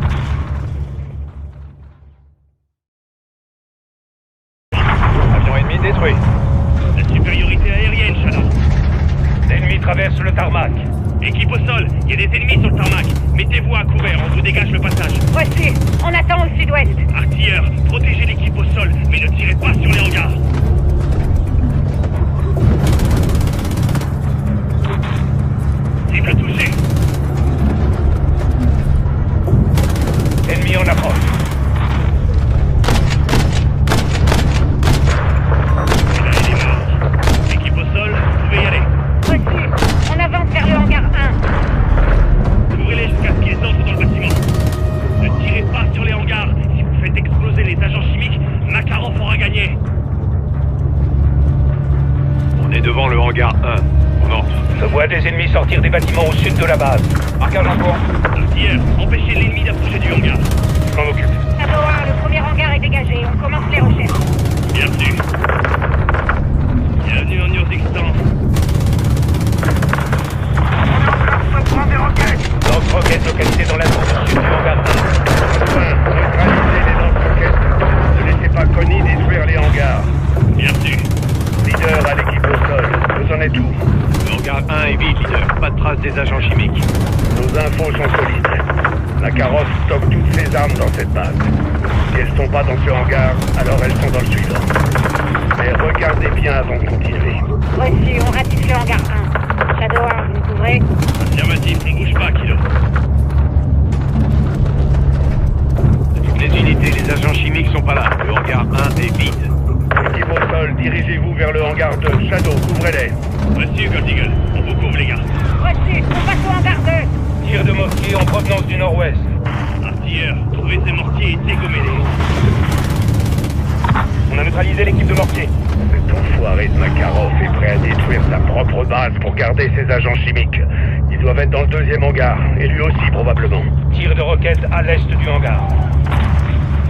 [SPEAKER 10] Avion ennemi détruit.
[SPEAKER 2] La supériorité aérienne, Shadow.
[SPEAKER 10] L'ennemi traverse le tarmac.
[SPEAKER 2] Équipe au sol, il y a des ennemis sur le tarmac. Mettez-vous à couvert, on vous dégage le passage.
[SPEAKER 13] Reçu. On attend au sud-ouest.
[SPEAKER 2] Artilleur, protégez l'équipe au sol, mais ne tirez pas sur les hangars. Cible touchée.
[SPEAKER 10] Ennemi en approche.
[SPEAKER 2] Là, il est mort. Équipe au sol, vous pouvez y aller.
[SPEAKER 13] Reçu. On avance vers le hangar 1.
[SPEAKER 2] Couvrez-les jusqu'à ce qu'ils entrent dans le bâtiment. Ne tirez pas sur les hangars. Si vous faites exploser les agents chimiques, Makarov aura gagné.
[SPEAKER 10] On est devant le hangar 1. On entre. Je vois des ennemis sortir des bâtiments au sud de la base. Marquage en cours.
[SPEAKER 2] Artilleur, empêchez l'ennemi d'approcher du hangar.
[SPEAKER 10] Je m'en occupe.
[SPEAKER 13] Shadow 1, le premier hangar est dégagé. On commence les recherches.
[SPEAKER 2] Bienvenue. Bienvenue en Urzingstan.
[SPEAKER 8] On se prend des roquettes.
[SPEAKER 10] Lance-roquettes localisées dans la tour au sud du hangar 1.
[SPEAKER 21] Neutralisez les lance-roquettes. Ne laissez pas Connie détruire les hangars.
[SPEAKER 2] Bienvenue.
[SPEAKER 21] Leader à l'équipe au sol. Vous en êtes où?
[SPEAKER 10] Le hangar 1 est vide, leader. Pas de traces des agents chimiques.
[SPEAKER 21] Nos infos sont solides. Makarov stocke toutes ses armes dans cette base. Si elles sont pas dans ce hangar, alors elles sont dans le suivant. Mais regardez bien avant de continuer.
[SPEAKER 13] Reçu. On ratisse le hangar 1. Shadow 1, vous me couvrez?
[SPEAKER 2] Affirmatif, on bouge pas, Kilo.
[SPEAKER 10] Toutes les unités, les agents chimiques sont pas là. Le hangar 1 est vide.
[SPEAKER 21] Équipe au sol, dirigez-vous vers le hangar 2. Shadow, couvrez-les.
[SPEAKER 2] Reçu, Gold Eagle. On vous couvre, les gars.
[SPEAKER 13] Reçu. On passe au hangar 2.
[SPEAKER 10] Tir de mortier en provenance du nord-ouest.
[SPEAKER 2] Artilleur, trouvez ces mortiers et dégommez-les.
[SPEAKER 10] On a neutralisé l'équipe de mortier.
[SPEAKER 21] Cet enfoiré de Makarov est prêt à détruire sa propre base pour garder ses agents chimiques. Ils doivent être dans le deuxième hangar, et lui aussi probablement.
[SPEAKER 10] Tir de roquettes à l'est du hangar.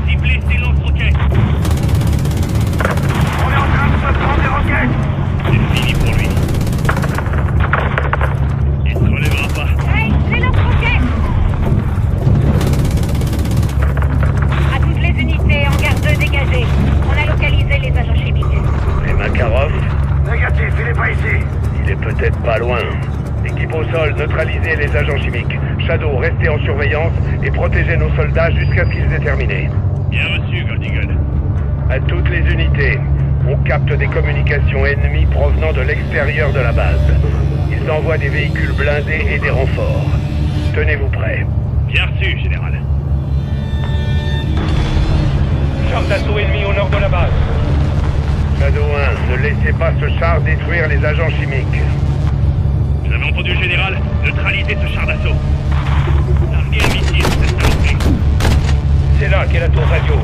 [SPEAKER 2] Ciblez ces lance-roquettes.
[SPEAKER 8] On est en train de se prendre des roquettes.
[SPEAKER 2] C'est fini pour lui. Il se relèvera pas.
[SPEAKER 13] Hey, les lance-roquettes. À toutes les unités, hangar 2 dégagé. On a localisé les agents chimiques.
[SPEAKER 21] Et Makarov?
[SPEAKER 8] Négatif, il est pas ici.
[SPEAKER 21] Il est peut-être pas loin. Équipe au sol, neutralisez les agents chimiques. Shadow, restez en surveillance et protégez nos soldats jusqu'à ce qu'ils aient terminé.
[SPEAKER 2] Bien reçu, Gold Eagle.
[SPEAKER 21] À toutes les unités, on capte des communications ennemies provenant de l'extérieur de la base. Ils envoient des véhicules blindés et des renforts. Tenez-vous prêts.
[SPEAKER 2] Bien reçu, général.
[SPEAKER 10] Char d'assaut ennemi au nord de la base.
[SPEAKER 21] Shadow 1, ne laissez pas ce char détruire les agents chimiques.
[SPEAKER 2] Vous avez entendu le général? Neutralisez ce char d'assaut. Larguez un missile, cette saloperie.
[SPEAKER 10] C'est là qu'est la tour radio.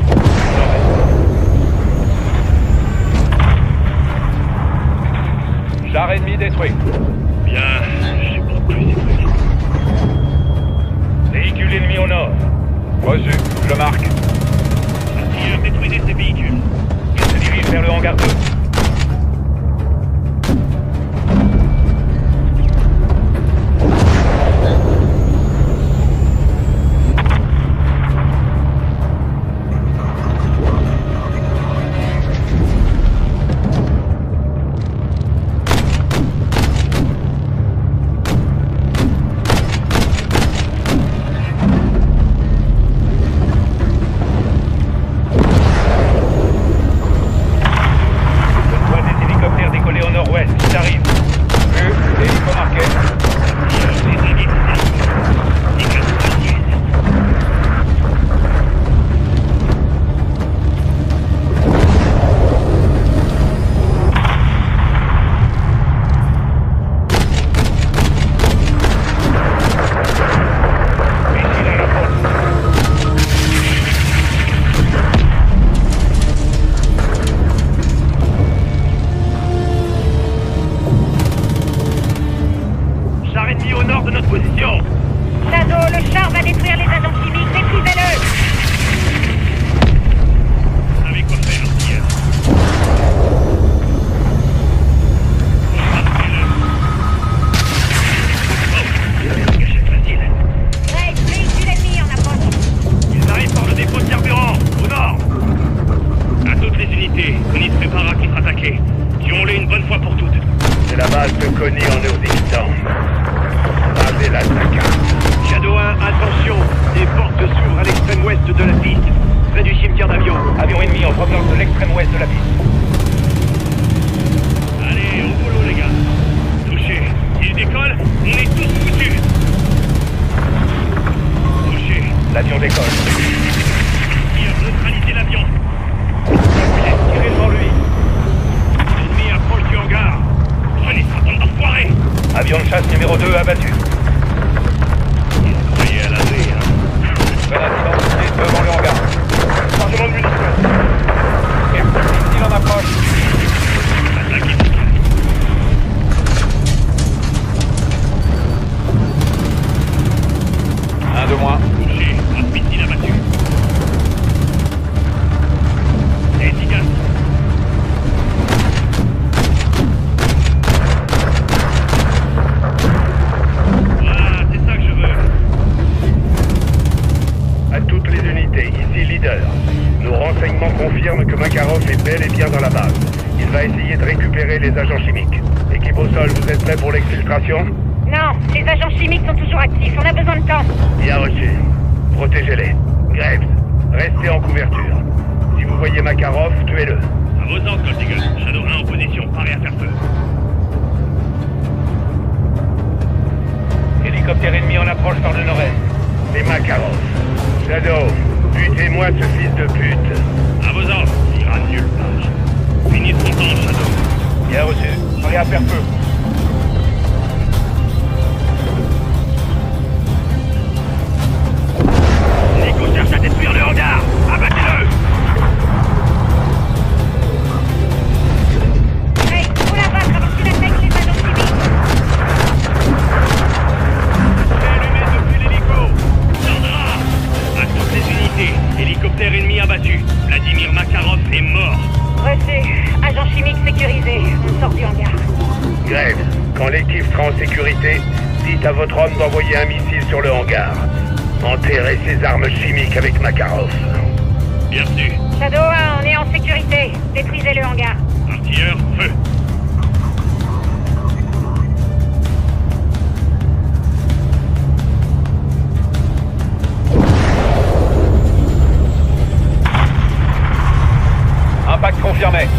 [SPEAKER 10] Char ennemi détruit.
[SPEAKER 2] Bien, j'ai pas plus détruit.
[SPEAKER 10] Véhicule ennemi au nord. Reçu, je marque.
[SPEAKER 2] Artilleur, détruisez ces véhicules.
[SPEAKER 10] dirige vers le hangar 2.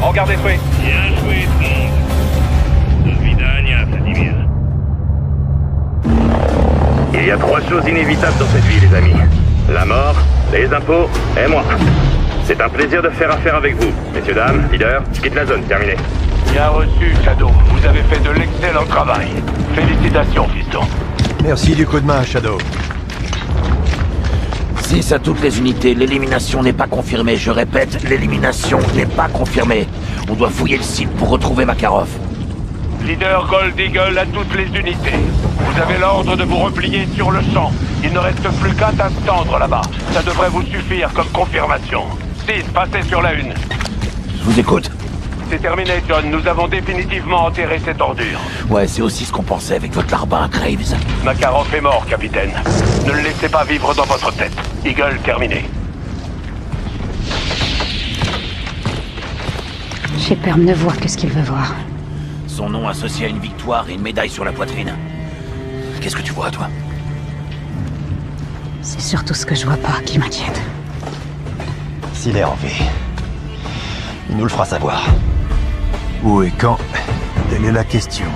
[SPEAKER 10] Hangar détruit.
[SPEAKER 2] Bien joué, Bond. Do vidania, Vladimir.
[SPEAKER 17] Il y a 3 choses inévitables dans cette vie, les amis. La mort, les impôts et moi. C'est un plaisir de faire affaire avec vous. Messieurs, dames, leader, je quitte la zone, terminé.
[SPEAKER 10] Bien reçu, Shadow. Vous avez fait de l'excellent travail. Félicitations, fiston.
[SPEAKER 9] Merci du coup de main, Shadow.
[SPEAKER 24] 6 à toutes les unités, l'élimination n'est pas confirmée. Je répète, l'élimination n'est pas confirmée. On doit fouiller le site pour retrouver Makarov.
[SPEAKER 10] Leader Gold Eagle à toutes les unités. Vous avez l'ordre de vous replier sur le champ. Il ne reste plus qu'à t'attendre là-bas. Ça devrait vous suffire comme confirmation. 6, passez sur la 1.
[SPEAKER 24] Je vous écoute.
[SPEAKER 10] C'est terminé, John. Nous avons définitivement enterré cette ordure.
[SPEAKER 24] Ouais, c'est aussi ce qu'on pensait avec votre larbin, Graves.
[SPEAKER 10] Makarov est mort, capitaine. Ne le laissez pas vivre dans votre tête. Eagle, terminé.
[SPEAKER 1] Shepard ne voit que ce qu'il veut voir.
[SPEAKER 24] Son nom associé à une victoire et une médaille sur la poitrine. Qu'est-ce que tu vois, toi?
[SPEAKER 1] C'est surtout ce que je vois pas qui m'inquiète.
[SPEAKER 9] S'il est en vie, il nous le fera savoir.
[SPEAKER 22] Où et quand? Telle est la question.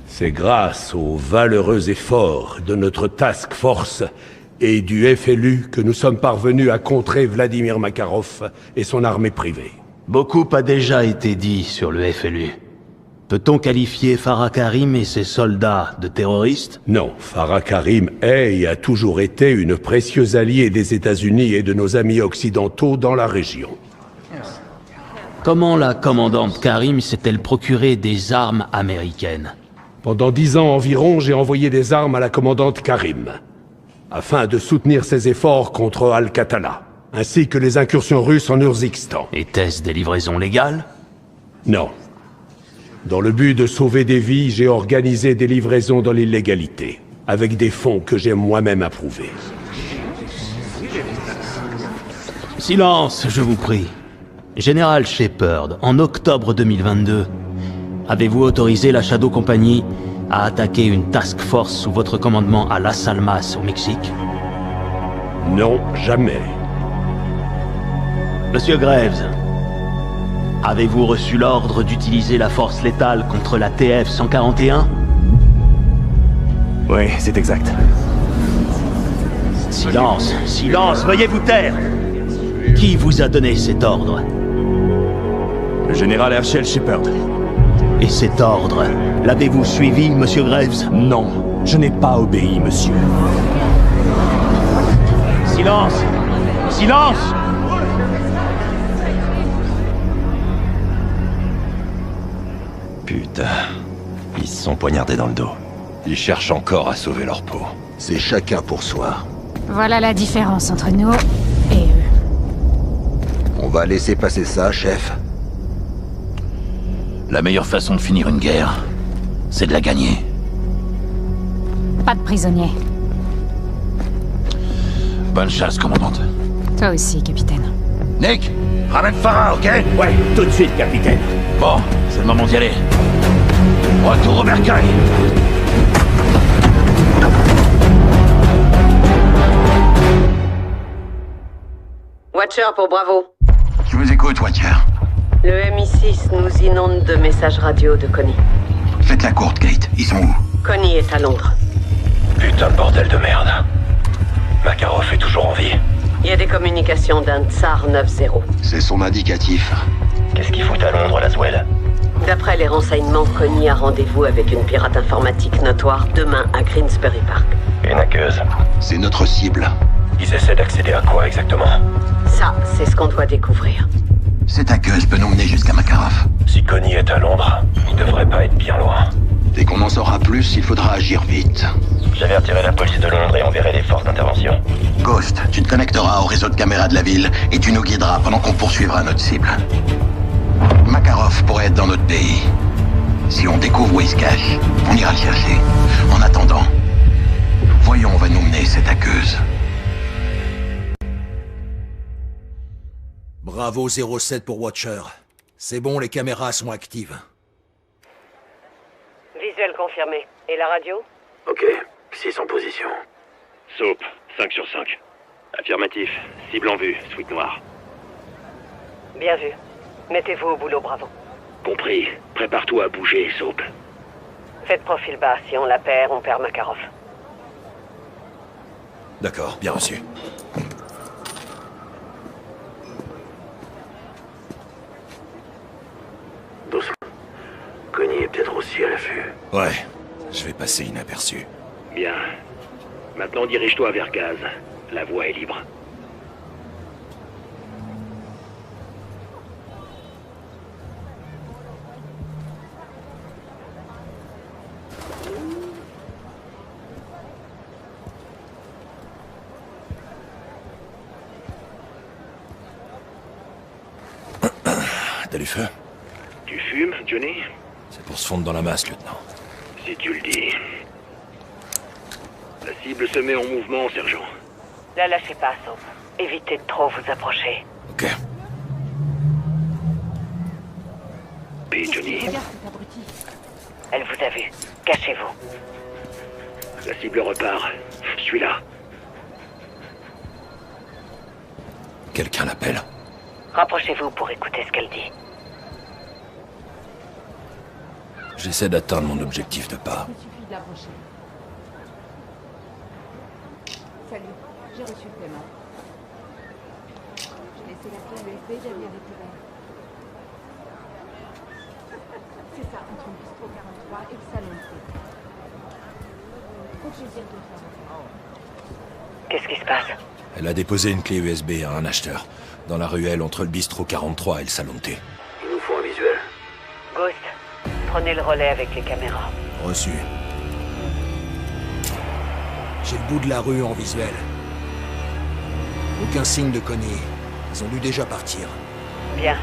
[SPEAKER 3] C'est grâce aux valeureux efforts de notre task force et du FLU que nous sommes parvenus à contrer Vladimir Makarov et son armée privée.
[SPEAKER 22] Beaucoup a déjà été dit sur le FLU. Peut-on qualifier Farah Karim et ses soldats de terroristes?
[SPEAKER 3] Non, Farah Karim est et a toujours été une précieuse alliée des États-Unis et de nos amis occidentaux dans la région.
[SPEAKER 22] Comment la commandante Karim s'est-elle procuré des armes américaines?
[SPEAKER 3] Pendant 10 ans environ, j'ai envoyé des armes à la commandante Karim, afin de soutenir ses efforts contre Al-Qatala, ainsi que les incursions russes en Urzikstan.
[SPEAKER 22] Était-ce des livraisons légales?
[SPEAKER 3] Non. Dans le but de sauver des vies, j'ai organisé des livraisons dans l'illégalité, avec des fonds que j'ai moi-même approuvés.
[SPEAKER 22] Silence, je vous prie. Général Shepard, en octobre 2022, avez-vous autorisé la Shadow Company à attaquer une task force sous votre commandement à Las Almas, au Mexique?
[SPEAKER 3] Non, jamais.
[SPEAKER 22] Monsieur Graves, avez-vous reçu l'ordre d'utiliser la force létale contre la TF-141?
[SPEAKER 9] Oui, c'est exact.
[SPEAKER 22] Silence, silence, veuillez vous taire! Qui vous a donné cet ordre?
[SPEAKER 9] Le général Herschel Shepard.
[SPEAKER 22] Et cet ordre, l'avez-vous suivi, monsieur Graves?
[SPEAKER 9] Non, je n'ai pas obéi, monsieur.
[SPEAKER 22] Silence! Silence!
[SPEAKER 9] Putain, ils se sont poignardés dans le dos.
[SPEAKER 18] Ils cherchent encore à sauver leur peau.
[SPEAKER 11] C'est chacun pour soi.
[SPEAKER 1] Voilà la différence entre nous et eux.
[SPEAKER 11] On va laisser passer ça, chef.
[SPEAKER 24] La meilleure façon de finir une guerre, c'est de la gagner.
[SPEAKER 1] Pas de prisonniers.
[SPEAKER 24] Bonne chasse, commandante.
[SPEAKER 1] Toi aussi, capitaine.
[SPEAKER 24] Nick, ramène Farah, ok?
[SPEAKER 21] Ouais, tout de suite, capitaine.
[SPEAKER 24] Bon, c'est le moment d'y aller. Retour au bercail.
[SPEAKER 20] Watcher pour Bravo.
[SPEAKER 7] Je vous écoute, Watcher.
[SPEAKER 20] Le MI6 nous inonde de messages radio de Connie.
[SPEAKER 7] Faites la courte, Kate. Ils sont où?
[SPEAKER 20] Connie est à Londres.
[SPEAKER 18] Putain de bordel de merde. Makarov est toujours en vie.
[SPEAKER 20] Il y a des communications d'un Tsar 9-0.
[SPEAKER 11] C'est son indicatif.
[SPEAKER 18] Qu'est-ce qu'il fout à Londres, Laswell?
[SPEAKER 20] D'après les renseignements, Connie a rendez-vous avec une pirate informatique notoire demain à Greensbury Park.
[SPEAKER 18] Une hackeuse.
[SPEAKER 11] C'est notre cible.
[SPEAKER 18] Ils essaient d'accéder à quoi exactement?
[SPEAKER 20] Ça, c'est ce qu'on doit découvrir.
[SPEAKER 7] Cette hackeuse peut nous mener jusqu'à Makarov.
[SPEAKER 18] Si Connie est à Londres, il devrait pas être bien loin.
[SPEAKER 11] Dès qu'on en saura plus, il faudra agir vite.
[SPEAKER 18] J'avertirai la police de Londres et enverrai des forces d'intervention.
[SPEAKER 7] Ghost, tu te connecteras au réseau de caméras de la ville et tu nous guideras pendant qu'on poursuivra notre cible. Makarov pourrait être dans notre pays. Si on découvre où il se cache, on ira le chercher. En attendant, voyons où va nous mener cette hackeuse.
[SPEAKER 4] Bravo 07 pour Watcher. C'est bon, les caméras sont actives.
[SPEAKER 12] Visuel confirmé. Et la radio?
[SPEAKER 18] Ok, 6 en position.
[SPEAKER 2] Soap, 5 sur 5. Affirmatif, cible en vue, suite noire.
[SPEAKER 12] Bien vu. Mettez-vous au boulot, Bravo.
[SPEAKER 2] Compris, prépare-toi à bouger, Soap.
[SPEAKER 12] Faites profil bas, si on la perd, on perd Makarov.
[SPEAKER 4] D'accord, bien reçu.
[SPEAKER 18] Doucement. Connie est peut-être aussi à l'affût.
[SPEAKER 4] Ouais, je vais passer inaperçu.
[SPEAKER 2] Bien. Maintenant, dirige-toi vers Gaz. La voie est libre.
[SPEAKER 18] T'as du feu?
[SPEAKER 2] Tu fumes, Johnny?
[SPEAKER 18] C'est pour se fondre dans la masse, lieutenant.
[SPEAKER 2] Si tu le dis. La cible se met en mouvement, sergent.
[SPEAKER 12] La lâchez pas, Soap. Évitez de trop vous approcher.
[SPEAKER 18] Ok.
[SPEAKER 2] Et Johnny?
[SPEAKER 12] Elle vous a vu. Cachez-vous.
[SPEAKER 2] La cible repart. Je suis là.
[SPEAKER 18] Quelqu'un l'appelle.
[SPEAKER 12] Rapprochez-vous pour écouter ce qu'elle dit.
[SPEAKER 18] J'essaie d'atteindre mon objectif de pas.
[SPEAKER 23] Il suffit de l'approcher. Salut, j'ai reçu le paiement. J'ai laissé la clé USB, j'avais récupéré. C'est ça, entre le bistrot 43 et le salon. Faut que je dise de faire.
[SPEAKER 12] Qu'est-ce qui se passe?
[SPEAKER 18] Elle a déposé une clé USB à un acheteur, dans la ruelle entre le bistrot 43 et le salon de thé.
[SPEAKER 11] Il nous faut un visuel.
[SPEAKER 12] Ghost, prenez le relais avec les caméras.
[SPEAKER 4] Reçu. J'ai le bout de la rue en visuel. Aucun signe de Connie. Ils ont dû déjà partir.
[SPEAKER 12] Bien.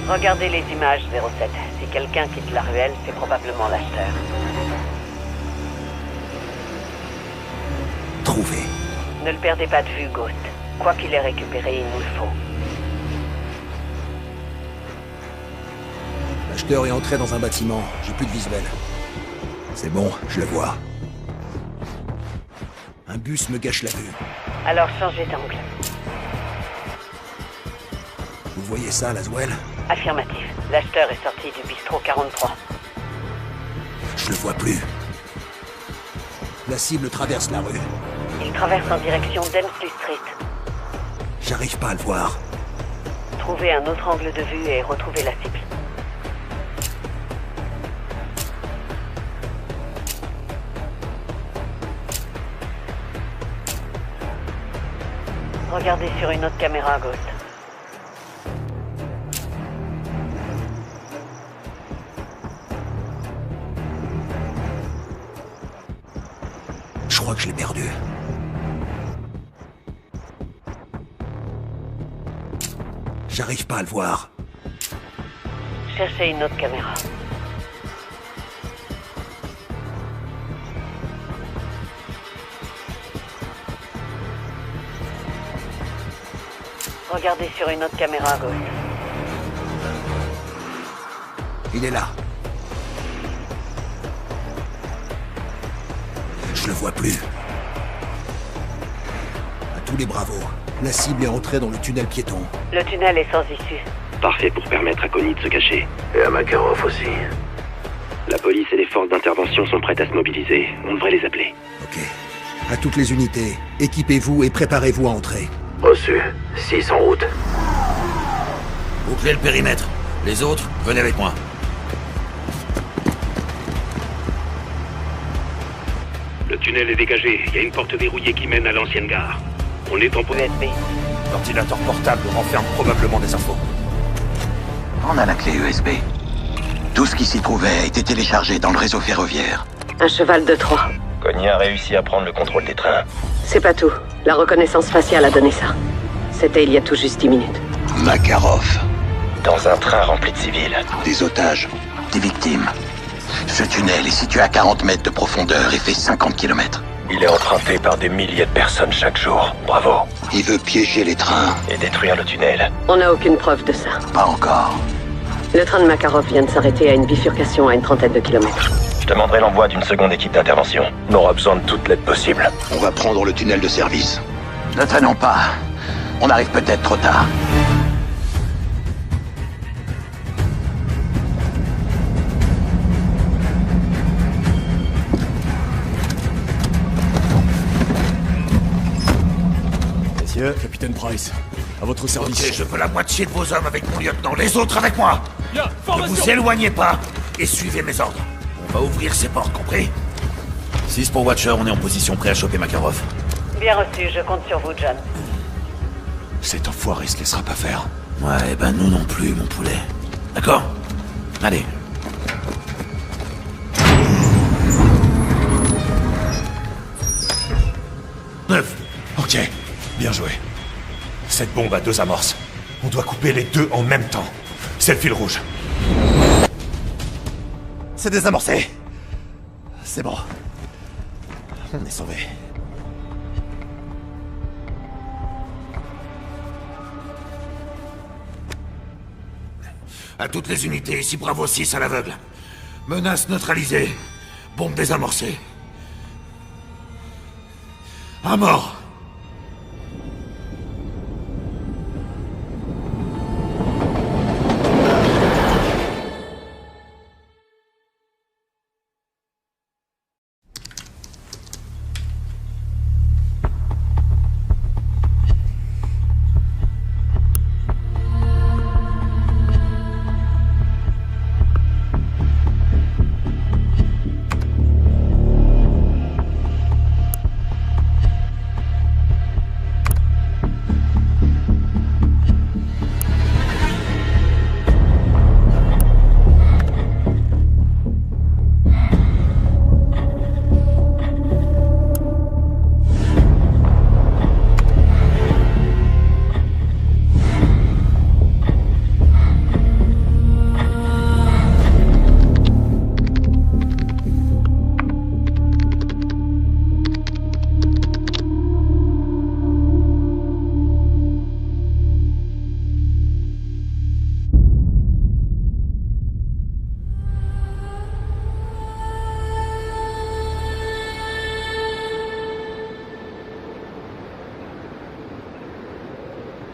[SPEAKER 12] Regardez les images 07. Si quelqu'un quitte la ruelle, c'est probablement l'acheteur.
[SPEAKER 4] Trouvé.
[SPEAKER 12] Ne le perdez pas de vue, Ghost. Quoi qu'il ait récupéré, il nous le faut.
[SPEAKER 4] L'acheteur est entré dans un bâtiment. J'ai plus de visuel. C'est bon, je le vois. Un bus me gâche la vue.
[SPEAKER 12] Alors changez d'angle.
[SPEAKER 4] Vous voyez ça, Laswell?
[SPEAKER 12] Affirmatif. L'acheteur est sorti du bistrot 43.
[SPEAKER 4] Je le vois plus. La cible traverse la rue.
[SPEAKER 12] Il traverse en direction d'Elmsley Street.
[SPEAKER 4] J'arrive pas à le voir.
[SPEAKER 12] Trouvez un autre angle de vue et retrouvez la cible. Regardez sur une autre caméra, Ghost.
[SPEAKER 4] Je crois que je l'ai perdu. J'arrive pas à le voir.
[SPEAKER 12] Cherchez une autre caméra. Regardez sur une autre caméra, Ghost.
[SPEAKER 4] Il est là. Je le vois plus. À tous les bravos. La cible est entrée dans le tunnel piéton.
[SPEAKER 12] Le tunnel est sans issue.
[SPEAKER 2] Parfait pour permettre à Connie de se cacher.
[SPEAKER 11] Et à Makarov aussi.
[SPEAKER 2] La police et les forces d'intervention sont prêtes à se mobiliser. On devrait les appeler.
[SPEAKER 4] Ok. À toutes les unités, équipez-vous et préparez-vous à entrer.
[SPEAKER 11] Reçu. 6 en route.
[SPEAKER 5] Bouclez le périmètre. Les autres, venez avec moi.
[SPEAKER 2] Le tunnel est dégagé. Il y a une porte verrouillée qui mène à l'ancienne gare. On est en
[SPEAKER 12] USB.
[SPEAKER 18] L'ordinateur portable renferme probablement des infos.
[SPEAKER 7] On a la clé USB. Tout ce qui s'y trouvait a été téléchargé dans le réseau ferroviaire.
[SPEAKER 12] Un cheval de Troie.
[SPEAKER 17] Connie a réussi à prendre le contrôle des trains.
[SPEAKER 12] C'est pas tout. La reconnaissance faciale a donné ça. C'était il y a tout juste 10 minutes.
[SPEAKER 7] Makarov.
[SPEAKER 17] Dans un train rempli de civils.
[SPEAKER 7] Des otages. Des victimes. Ce tunnel est situé à 40 mètres de profondeur et fait 50 km.
[SPEAKER 17] Il est emprunté par des milliers de personnes chaque jour. Bravo.
[SPEAKER 7] Il veut piéger les trains.
[SPEAKER 17] Et détruire le tunnel.
[SPEAKER 12] On n'a aucune preuve de ça.
[SPEAKER 7] Pas encore.
[SPEAKER 12] Le train de Makarov vient de s'arrêter à une bifurcation à une trentaine de kilomètres.
[SPEAKER 17] Je demanderai l'envoi d'une seconde équipe d'intervention. On aura besoin de toute l'aide possible.
[SPEAKER 7] On va prendre le tunnel de service. Ne traînons pas. On arrive peut-être trop tard.
[SPEAKER 6] Messieurs, Capitaine Price, à votre service.
[SPEAKER 5] Ok, je veux la moitié de vos hommes avec mon lieutenant, les autres avec moi. Ne vous éloignez pas et suivez mes ordres. On va ouvrir ces portes, compris? 6 pour Watcher, on est en position prêt à choper Makarov.
[SPEAKER 12] Bien reçu, je compte sur vous, John.
[SPEAKER 18] Cet enfoiré se laissera pas faire.
[SPEAKER 5] Ouais, ben nous non plus, mon poulet. D'accord? Allez. Neuf.
[SPEAKER 18] Ok, bien joué. Cette bombe a 2 amorces. On doit couper les 2 en même temps.
[SPEAKER 5] C'est le fil rouge.
[SPEAKER 9] C'est désamorcé. C'est bon. On est sauvés.
[SPEAKER 5] À toutes les unités, ici Bravo 6 à l'aveugle. Menace neutralisée. Bombe désamorcée. À mort.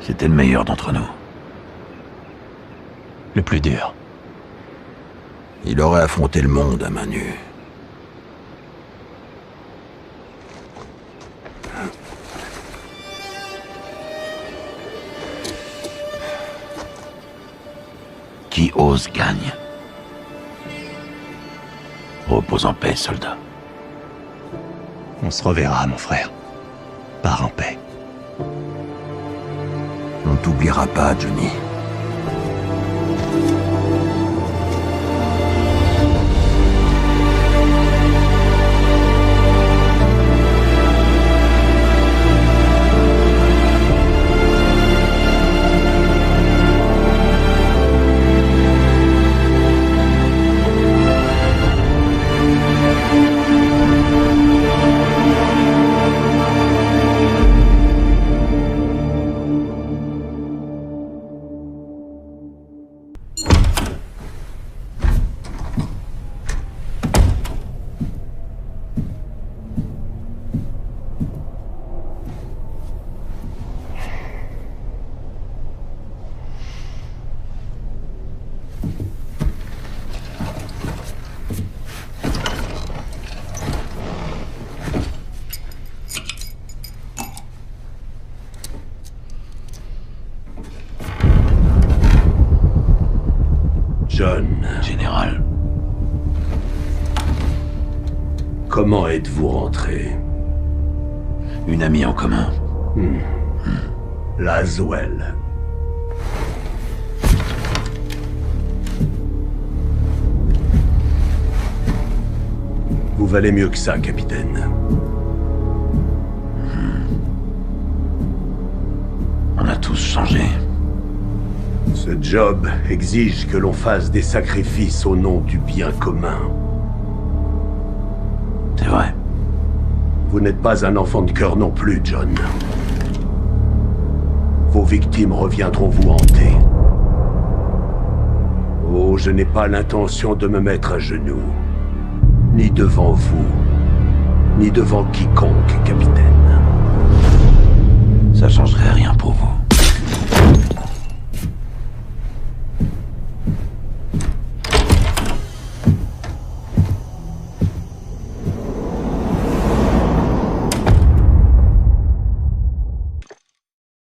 [SPEAKER 24] C'était le meilleur d'entre nous. Le plus dur.
[SPEAKER 7] Il aurait affronté le monde à main nue.
[SPEAKER 24] Qui ose gagne. Repose en paix, soldat.
[SPEAKER 9] On se reverra, mon frère. Pars en paix.
[SPEAKER 7] On t'oubliera pas, Johnny.
[SPEAKER 3] John.
[SPEAKER 24] Général.
[SPEAKER 3] Comment êtes-vous rentré?
[SPEAKER 24] Une amie en commun.
[SPEAKER 3] Laswell. Vous valez mieux que ça, capitaine.
[SPEAKER 24] On a tous changé.
[SPEAKER 3] Ce job exige que l'on fasse des sacrifices au nom du bien commun.
[SPEAKER 24] C'est vrai.
[SPEAKER 3] Vous n'êtes pas un enfant de cœur non plus, John. Vos victimes reviendront vous hanter. Oh, je n'ai pas l'intention de me mettre à genoux. Ni devant vous, ni devant quiconque, capitaine.
[SPEAKER 24] Ça changerait rien pour vous.